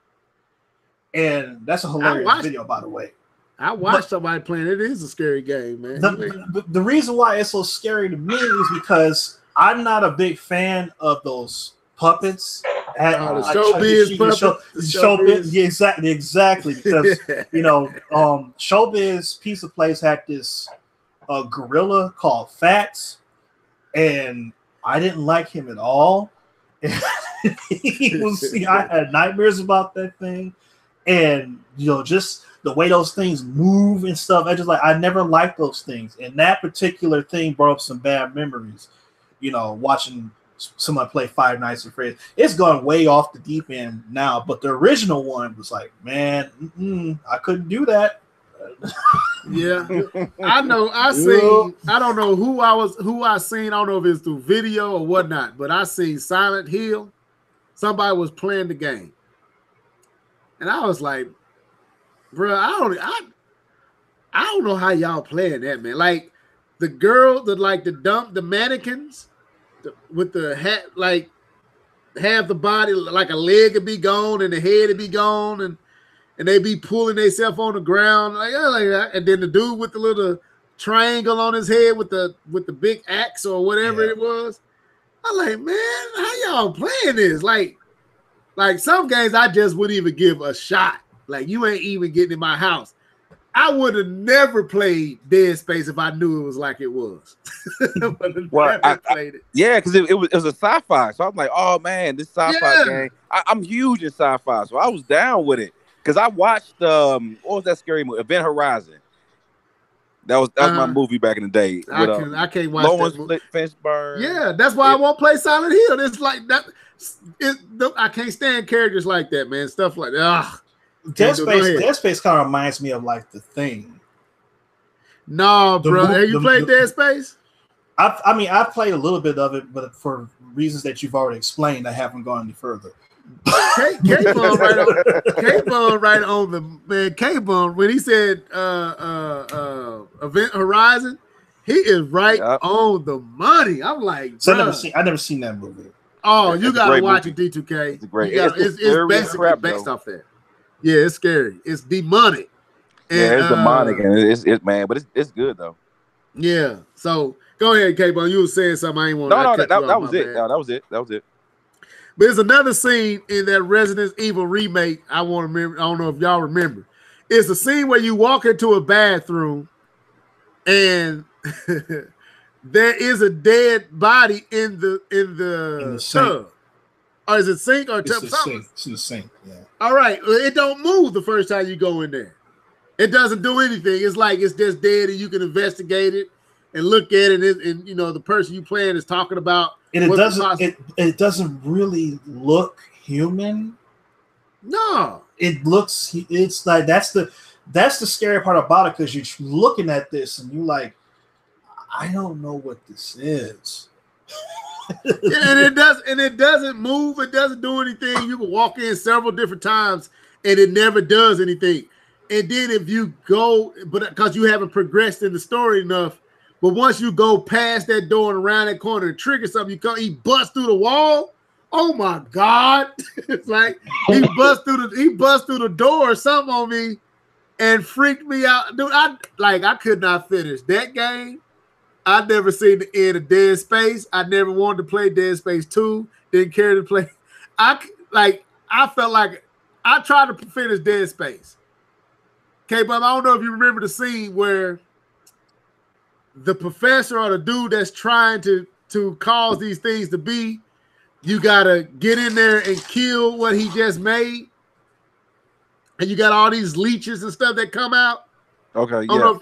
and that's a hilarious video, by the way. I watched somebody playing. It is a scary game, man. The reason why it's so scary to me is because I'm not a big fan of those puppets. The showbiz puppets. Showbiz, yeah, exactly. Because Showbiz Pizza Place had this gorilla called Fats, and I didn't like him at all. I had nightmares about that thing, and just the way those things move and stuff. I never liked those things, and that particular thing brought up some bad memories. Watching someone play Five Nights at Freddy's. It's gone way off the deep end now, but the original one was like, man, I couldn't do that. Yeah, I know. I don't know who I seen. I don't know if it's through video or whatnot, but I seen Silent Hill. Somebody was playing the game, and I was like, bro, I don't know how y'all playing that, man. Like the girl, the mannequins with the hat, like half the body, like a leg would be gone and the head would be gone, and they be pulling themselves on the ground like that. And then the dude with the little triangle on his head with the big axe or whatever it was. I'm like, man, how y'all playing this? Like some games I just wouldn't even give a shot. Like, you ain't even getting in my house. I would have never played Dead Space if I knew it was like it was. Played it. Yeah, because it was a sci-fi. So I'm like, oh man, this sci-fi game. I'm huge in sci-fi, so I was down with it. Because I watched what was that scary movie? Event Horizon. That was my movie back in the day. I can't watch Lawrence that Fishburne. Yeah, that's why I won't play Silent Hill. It's like that. I can't stand characters like that, man. Stuff like that. Dead Space kind of reminds me of like The Thing. No, bro. Have you played Dead Space? I played a little bit of it, but for reasons that you've already explained, I haven't gone any further. K-Bone right on the man. K-Bone, when he said Event Horizon, he is right on the money. I'm like, so I've never seen that movie. Oh, you gotta watch it, D2K. It's great. It's basically based off that. Yeah, it's scary. It's demonic. It's demonic, and it's man, but it's good though. Yeah. So go ahead, K-Bone. You were saying something. I ain't want. No, that was it. No, that was it. That was it. But there's another scene in that Resident Evil remake. I want to remember. I don't know if y'all remember. It's a scene where you walk into a bathroom, and there is a dead body in the tub. Or is it sink or tub? It's in the sink. Yeah. All right. It don't move the first time you go in there. It doesn't do anything. It's like it's just dead, and you can investigate it and look at it, and the person you playing is talking about. And it doesn't really look human. No, it's like that's the scary part about it, because you're looking at this and you're like, I don't know what this is. and it doesn't move. It doesn't do anything. You can walk in several different times and it never does anything. And then if you go, but because you haven't progressed in the story enough, but once you go past that door and around that corner and trigger something, he busts through the wall. Oh my God. It's like he busts through the door or something on me and freaked me out. Dude, I could not finish that game. I'd never seen the end of Dead Space. I never wanted to play Dead Space 2. Didn't care to play. I felt like I tried to finish Dead Space. Okay, but I don't know if you remember the scene where the professor or the dude that's trying to cause these things to be, you gotta get in there and kill what he just made. And you got all these leeches and stuff that come out. Okay, yeah.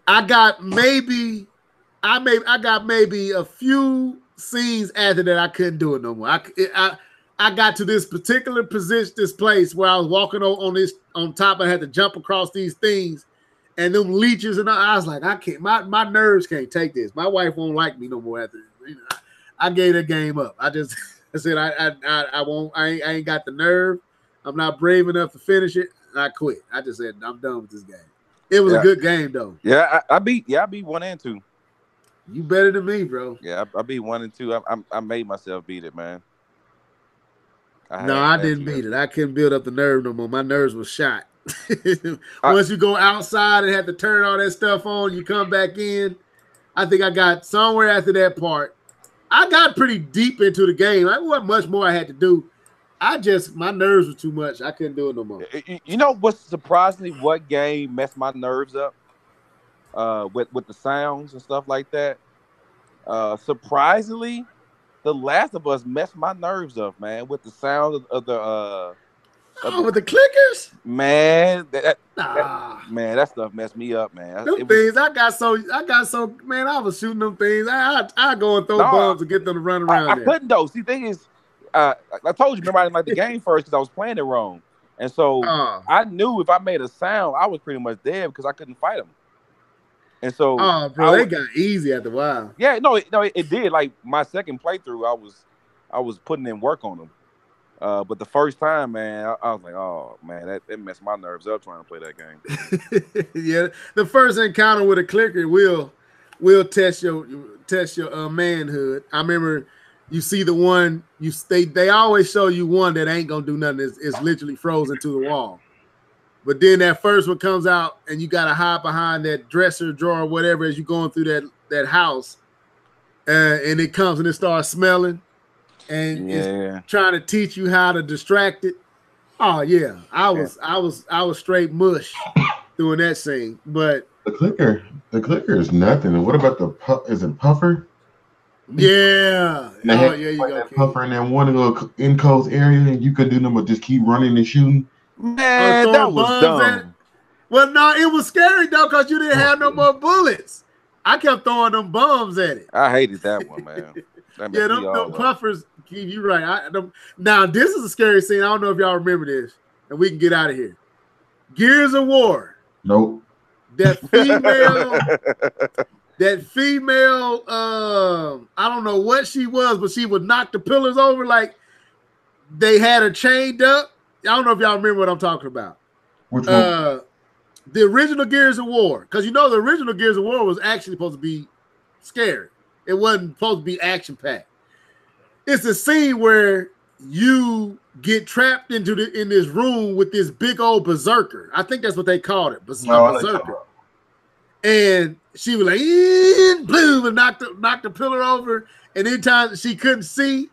I got maybe a few scenes after that. I couldn't do it no more. I got to this particular position, this place where I was walking on top. I had to jump across these things and them leeches, and I was like, I can't. My nerves can't take this. My wife won't like me no more after this. I gave that game up. I said I won't. I ain't got the nerve. I'm not brave enough to finish it. I quit. I just said I'm done with this game. It was a good game though. Yeah, I beat 1 and 2. You better than me, bro. Yeah, I beat 1 and 2. I made myself beat it, man. I didn't beat it. I couldn't build up the nerve no more. My nerves were shot. Once you go outside and have to turn all that stuff on, you come back in. I think I got somewhere after that part. I got pretty deep into the game. I wasn't much more I had to do. My nerves were too much. I couldn't do it no more. You know what's surprisingly what game messed my nerves up? With the sounds and stuff like that. Surprisingly, The Last of Us messed my nerves up, man, with the sound of the with the clickers, man. That stuff messed me up, man. I got so man. I was shooting them things. I go and throw bombs to get them to run around. I couldn't though. See, the thing is, I told you, remember I didn't like the game first because I was playing it wrong, and so I knew if I made a sound, I was pretty much dead because I couldn't fight them. And so, they got easy after a while. Yeah, it did. Like my second playthrough, I was putting in work on them. But the first time, man, I was like, oh man, that messed my nerves up trying to play that game. Yeah, the first encounter with a clicker will test your manhood. I remember you see the one they always show you one that ain't gonna do nothing. It's literally frozen to the wall. But then that first one comes out and you gotta hide behind that dresser drawer or whatever as you're going through that house, and it comes and it starts smelling. And it's trying to teach you how to distract it. Oh yeah, I was straight mush doing that scene. But the clicker is nothing. And what about is it Puffer? Yeah. Oh yeah, you got Puffer in that one little enclosed area, and you could do them, but just keep running and shooting. Man, that was dumb. Well, no, it was scary though because you didn't have no more bullets. I kept throwing them bombs at it. I hated that one, man. Yeah, them puffers. You're right. Now, this is a scary scene. I don't know if y'all remember this, and we can get out of here. Gears of War. Nope. That female, I don't know what she was, but she would knock the pillars over like they had her chained up. I don't know if y'all remember what I'm talking about. Which one? The original Gears of War. Because the original Gears of War was actually supposed to be scary. It wasn't supposed to be action-packed. It's a scene where you get trapped in this room with this big old berserker. I think that's what they called it, berserker. And she was like, boom, and knocked the pillar over. And anytime she couldn't see,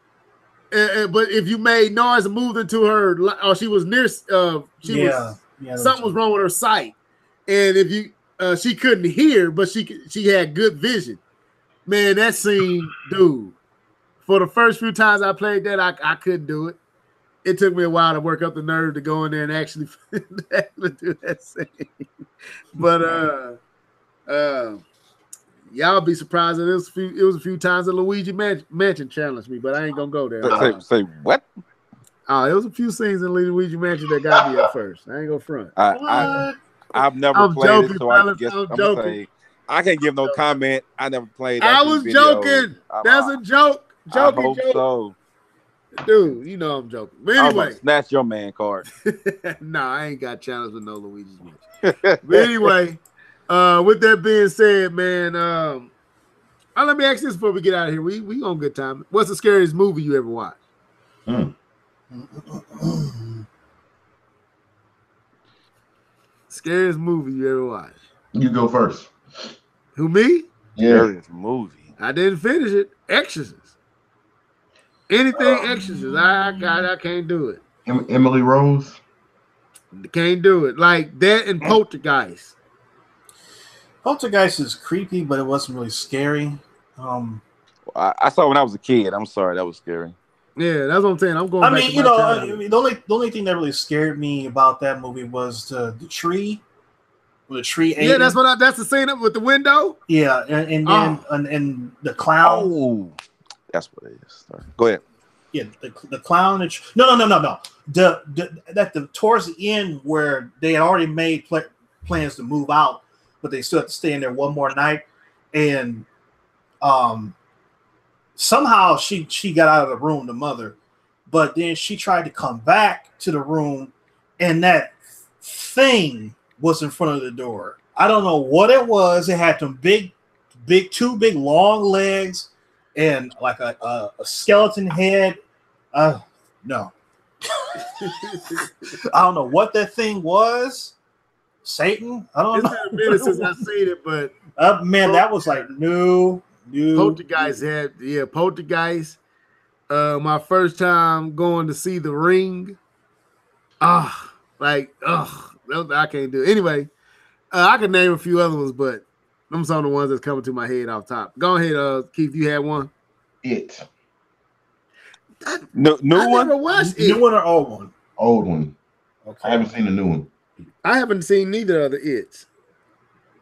but if you made noise and moved into her, or she was near, something was wrong with her sight. And if you, she couldn't hear, but she had good vision. Man, that scene, dude. For the first few times I played that, I couldn't do it. It took me a while to work up the nerve to go in there and actually do that scene. But y'all be surprised that it was a few times that Luigi Mansion challenged me, but I ain't gonna go there. Say what? Oh, it was a few scenes in Luigi Mansion that got me at first. I ain't gonna front. I've never played it, so I guess I'm gonna say I can't give no comment. I never played. I was joking. That's a joke. Joking, I hope so. Dude, you know I'm joking. But anyway, snatch your man card. Nah, I ain't got challenged with no Luigi's Mansion. But anyway, with that being said, man, let me ask this before we get out of here. We on good time. What's the scariest movie you ever watched? Scariest movie you ever watched? You go first. Who, me? Yeah. Scariest movie. I didn't finish it. Exorcist. Anything Exorcist. I can't do it. Emily Rose? Can't do it. Like that and Poltergeist. Poltergeist is creepy, but it wasn't really scary. I saw it when I was a kid. I'm sorry, that was scary. Yeah, that's what I'm saying. I'm going. The only thing that really scared me about that movie was the tree. The tree. Yeah, that's the scene up with the window. Yeah, and then and the clown. Oh, that's what it is. Sorry. Go ahead. Yeah, the clown. No. Towards the end where they had already made plans to move out, but they still have to stay in there one more night, and somehow she got out of the room, the mother, but then she tried to come back to the room, and that thing was in front of the door. I don't know what it was. It had some two big long legs and like a skeleton head. No. I don't know what that thing was. Satan? I don't know. It's been a minute since I've seen it, but man, that was like new. Poltergeist had Poltergeist. My first time going to see The Ring. I can't do it. Anyway, I can name a few other ones, but them some of the ones that's coming to my head off top. Go ahead, Keith. You had one. It. New I one? never watched it. New one or old one? Old one. Okay. I haven't seen the new one. I haven't seen neither of the It's.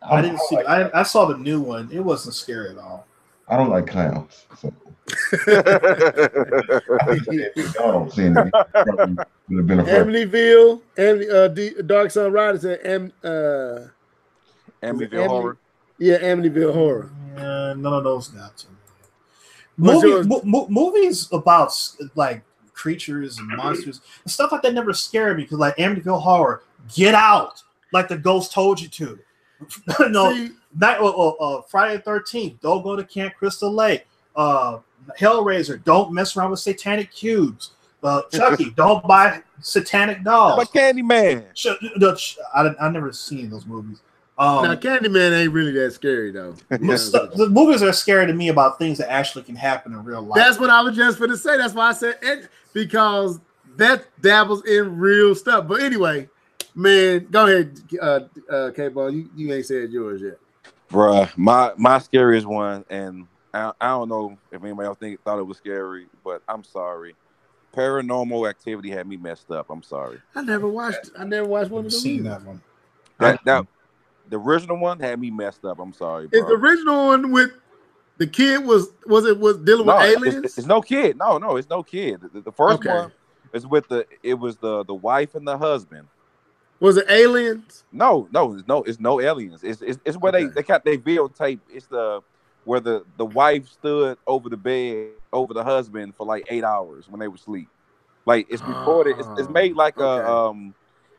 I didn't see. I saw the new one. It wasn't scary at all. I don't like clowns, so. Y'all don't see anything. Would have been a Amityville, Dark Sun Riders, and Amityville Horror. Yeah, Amityville Horror. None of those got to me. Movies about like creatures and monsters and stuff like that never scared me because like Amityville Horror, Get Out, like the ghost told you to. Friday the 13th, don't go to Camp Crystal Lake. Hellraiser, don't mess around with satanic cubes. Chucky, don't buy satanic dolls. But Candyman. I never seen those movies. Now Candyman ain't really that scary though. The movies are scary to me about things that actually can happen in real life. That's what I was just going to say. That's why I said it, because that dabbles in real stuff. But anyway, man, go ahead, K-Ball. You ain't said yours yet. Bruh, my scariest one, and I don't know if anybody else thought it was scary, but I'm sorry. Paranormal Activity had me messed up. I'm sorry. I never watched one of them. Seen that one. That the original one had me messed up. I'm sorry, bro. Is the original one with the kid was dealing with aliens? It's no kid. No, it's no kid. The first one is with the wife and the husband. Was it aliens? No, it's no aliens. It's where they videotape. It's where the wife stood over the bed over the husband for like 8 hours when they were asleep. Like it's recorded. It's made like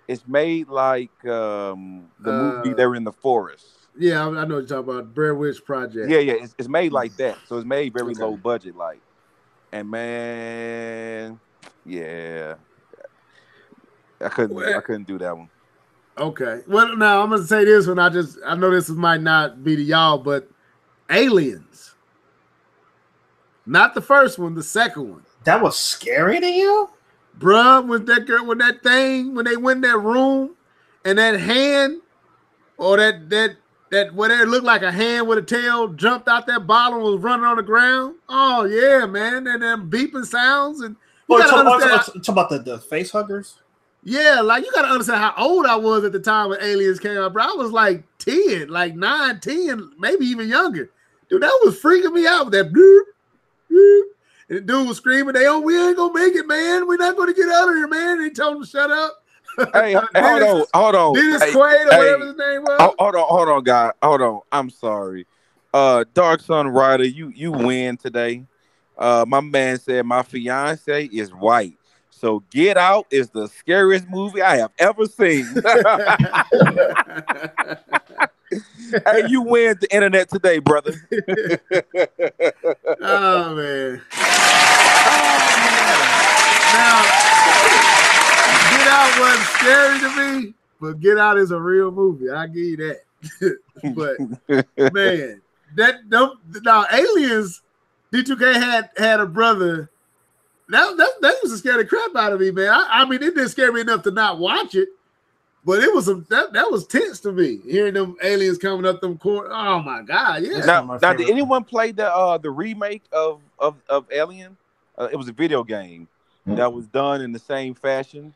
it's made like the movie They're in the Forest. Yeah, I know what you're talking about. Blair Witch Project. Yeah, it's made like that. So it's made very low budget, like. And man, yeah, I couldn't do that one. Okay. Well, now I'm gonna say this one. I know this might not be to y'all, but Aliens. Not the first one, the second one. That was scary to you? Bruh, when they went in that room and that hand or that what it looked like a hand with a tail jumped out that bottle and was running on the ground. Oh yeah, man. And then beeping sounds and talk about the face huggers. Yeah, like you gotta understand how old I was at the time when Aliens came out, bro. I was like 10, like 9, 10, maybe even younger. Dude, that was freaking me out with that bloop, bloop. And the dude was screaming, we ain't gonna make it, man. We're not gonna get out of here, man. And he told him to shut up. Hey, hold on. Dennis Quaid or whatever his name was. Hold on, guy. Hold on. I'm sorry. Dark Sun Rider, you win today. My man said my fiance is white. So Get Out is the scariest movie I have ever seen. Hey, you win the internet today, brother. Oh, man. Now, Get Out wasn't scary to me, but Get Out is a real movie. I'll give you that. But, man, now Aliens, D2K had a brother. That used to scare the crap out of me, man. I mean, it didn't scare me enough to not watch it, but it was that was tense to me. Hearing them aliens coming up them court. Oh my god, yeah. Now did anyone play the remake of Alien? It was a video game that was done in the same fashion.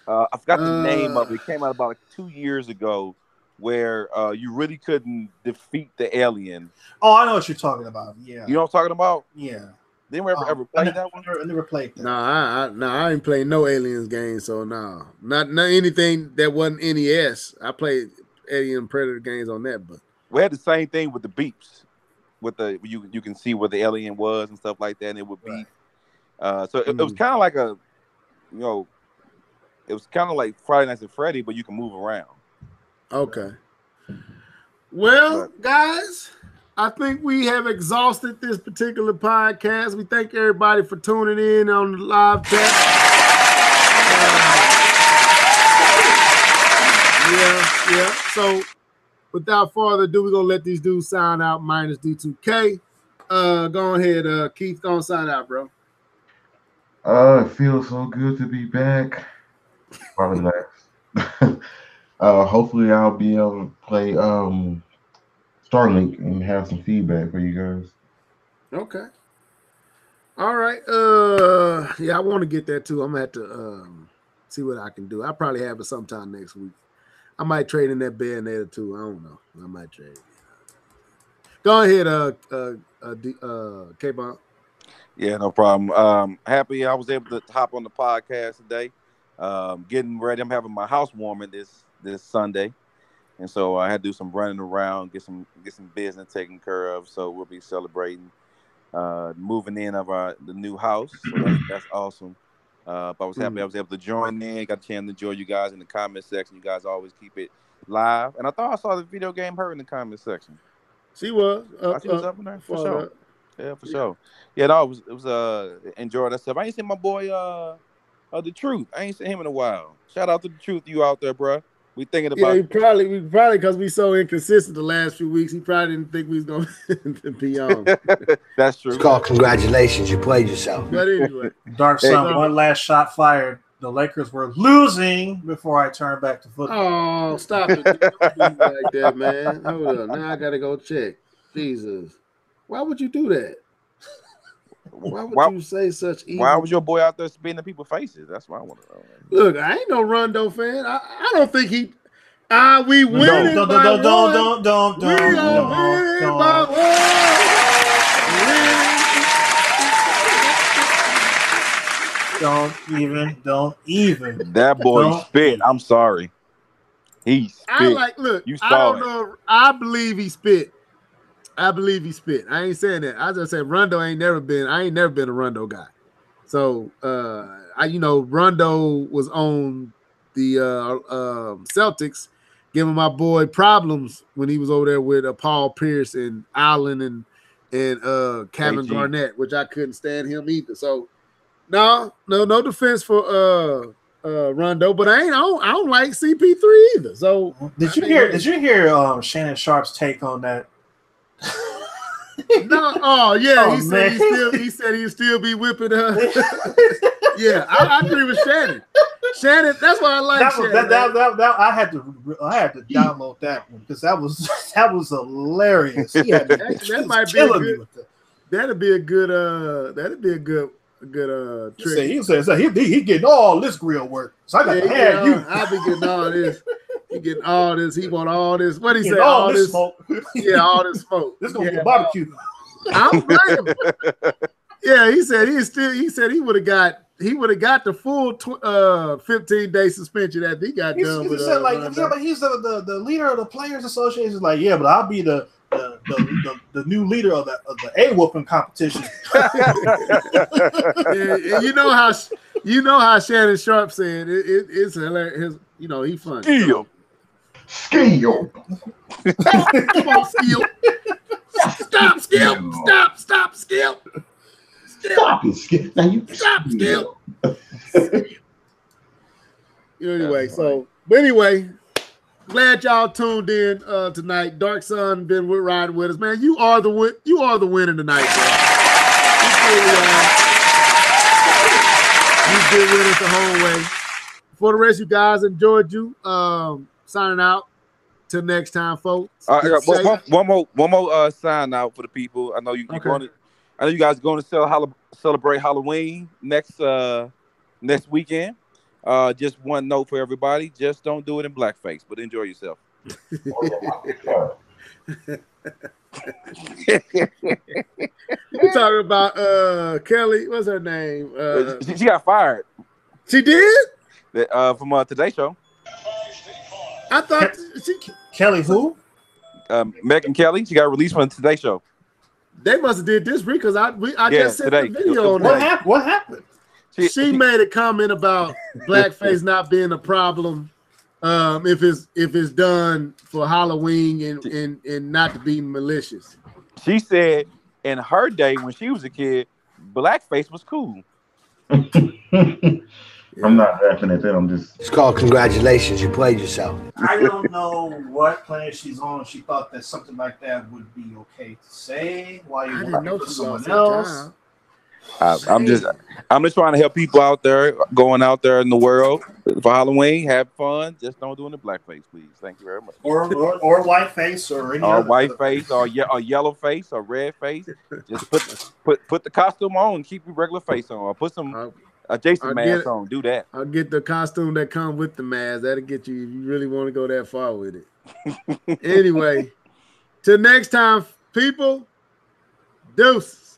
I forgot the name of it. It came out about 2 years ago, where you really couldn't defeat the alien. Oh, I know what you're talking about. Yeah, you know what I'm talking about? Yeah. They ever played that one? I never played that. I ain't played no Aliens games, so no. Not anything that wasn't NES. I played Alien Predator games on that, but we had the same thing with the beeps. With the you can see where the alien was and stuff like that, and it would beep. So it was kind of like it was kind of like Friday Nights at Freddy, but you can move around. Okay. Well, guys, I think we have exhausted this particular podcast. We thank everybody for tuning in on the live chat. Yeah. So, without further ado, we're gonna let these dudes sign out. Minus D2K. Go ahead, Keith. Go and sign out, bro. It feels so good to be back. Probably last. Hopefully I'll be able to play Starlink and have some feedback for you guys. Okay. All right. Yeah, I want to get that too. I'm gonna have to see what I can do. I'll probably have it sometime next week. I might trade in that Bayonetta too. I don't know. I might trade. Go ahead, K-Bomb. Yeah, no problem. Happy I was able to hop on the podcast today. Getting ready. I'm having my housewarming this Sunday, and so I had to do some running around, get some business taken care of. So we'll be celebrating moving in of the new house. So that's awesome. But I was happy I was able to join in. Got a chance to enjoy you guys in the comment section. You guys always keep it live, and I thought I saw the video game her in the comment section. She was. She was up in there for sure. Yeah, for sure. Yeah, no, it was enjoying that stuff. I ain't seen my boy The Truth. I ain't seen him in a while. Shout out to The Truth, you out there, bro. We thinking about. Yeah, we probably because we so inconsistent the last few weeks. He probably didn't think we was gonna be on. That's true. It's called congratulations. You played yourself. But anyway, Dark Sun, one last shot fired. The Lakers were losing before I turned back to football. Oh, stop it! Don't do like that, man. Hold up. Now I gotta go check. Jesus, why would you do that? Why would you say such evil? Why was your boy out there spitting in people's faces? That's what I want to know. Look, I ain't no Rondo fan. I don't think he. We winning Don't. Don't even. That boy spit. I'm sorry. He spit. Look. You saw I don't know. I believe he spit. I ain't saying that. I just said Rondo ain't never been a Rondo guy. So Rondo was on the Celtics, giving my boy problems when he was over there with Paul Pierce and Allen and Kevin Garnett, which I couldn't stand him either. So no defense for Rondo, but I don't like CP3 either. So did you hear Shannon Sharp's take on that? No, he said he'd still be whipping her. Yeah, I agree with Shannon. Shannon, that's why I like Shannon. I had to download that one because that was hilarious. That'd be a good trick. He says he getting all this grill work, so I got to have you. I'll be getting all this. He getting all this. He want all this. What he say? All this smoke. Yeah, all this smoke. This gonna be a barbecue. I don't blame him. Yeah, he said he would have got the full 15-day suspension after he got done with. He said but he's the leader of the Players Association. Is like, yeah, but I'll be the new leader of the A-whooping competition. And you know how Shannon Sharp said it's hilarious. He funny. Skill. Come on, Skill. Stop, Skill. Stop, Skill. Stop it, Skill. Now you stop, Skill. Anyway, glad y'all tuned in tonight. Dark Sun been riding with us, man. You are the winner tonight, bro. You've been with us the whole way. For the rest of you guys, enjoyed you. Signing out. Till next time, folks. I got one more sign out for the people. I know you guys are going to celebrate Halloween next weekend. Just one note for everybody: just don't do it in blackface, but enjoy yourself. We're talking about Kelly. What's her name? She got fired. She did? From Today Show. I thought Kelly who? Megyn Kelly. She got released from the Today Show. They must have did this because I just sent the video on that. What happened? She made a comment about blackface not being a problem if it's done for Halloween and not to be malicious. She said in her day when she was a kid, blackface was cool. I'm not laughing at that. I'm just. It's called congratulations. You played yourself. I don't know what planet she's on. She thought that something like that would be okay to say. Why you want to put someone else? I'm just trying to help people out there, going out there in the world for Halloween. Have fun. Just don't do it in blackface, please. Thank you very much. Or whiteface or any or other whiteface or yellow face or red face. Just put the costume on and keep your regular face on. Or put some Jason mask on. Do that. I'll get the costume that comes with the mask. That'll get you if you really want to go that far with it. Anyway, till next time, people. Deuces.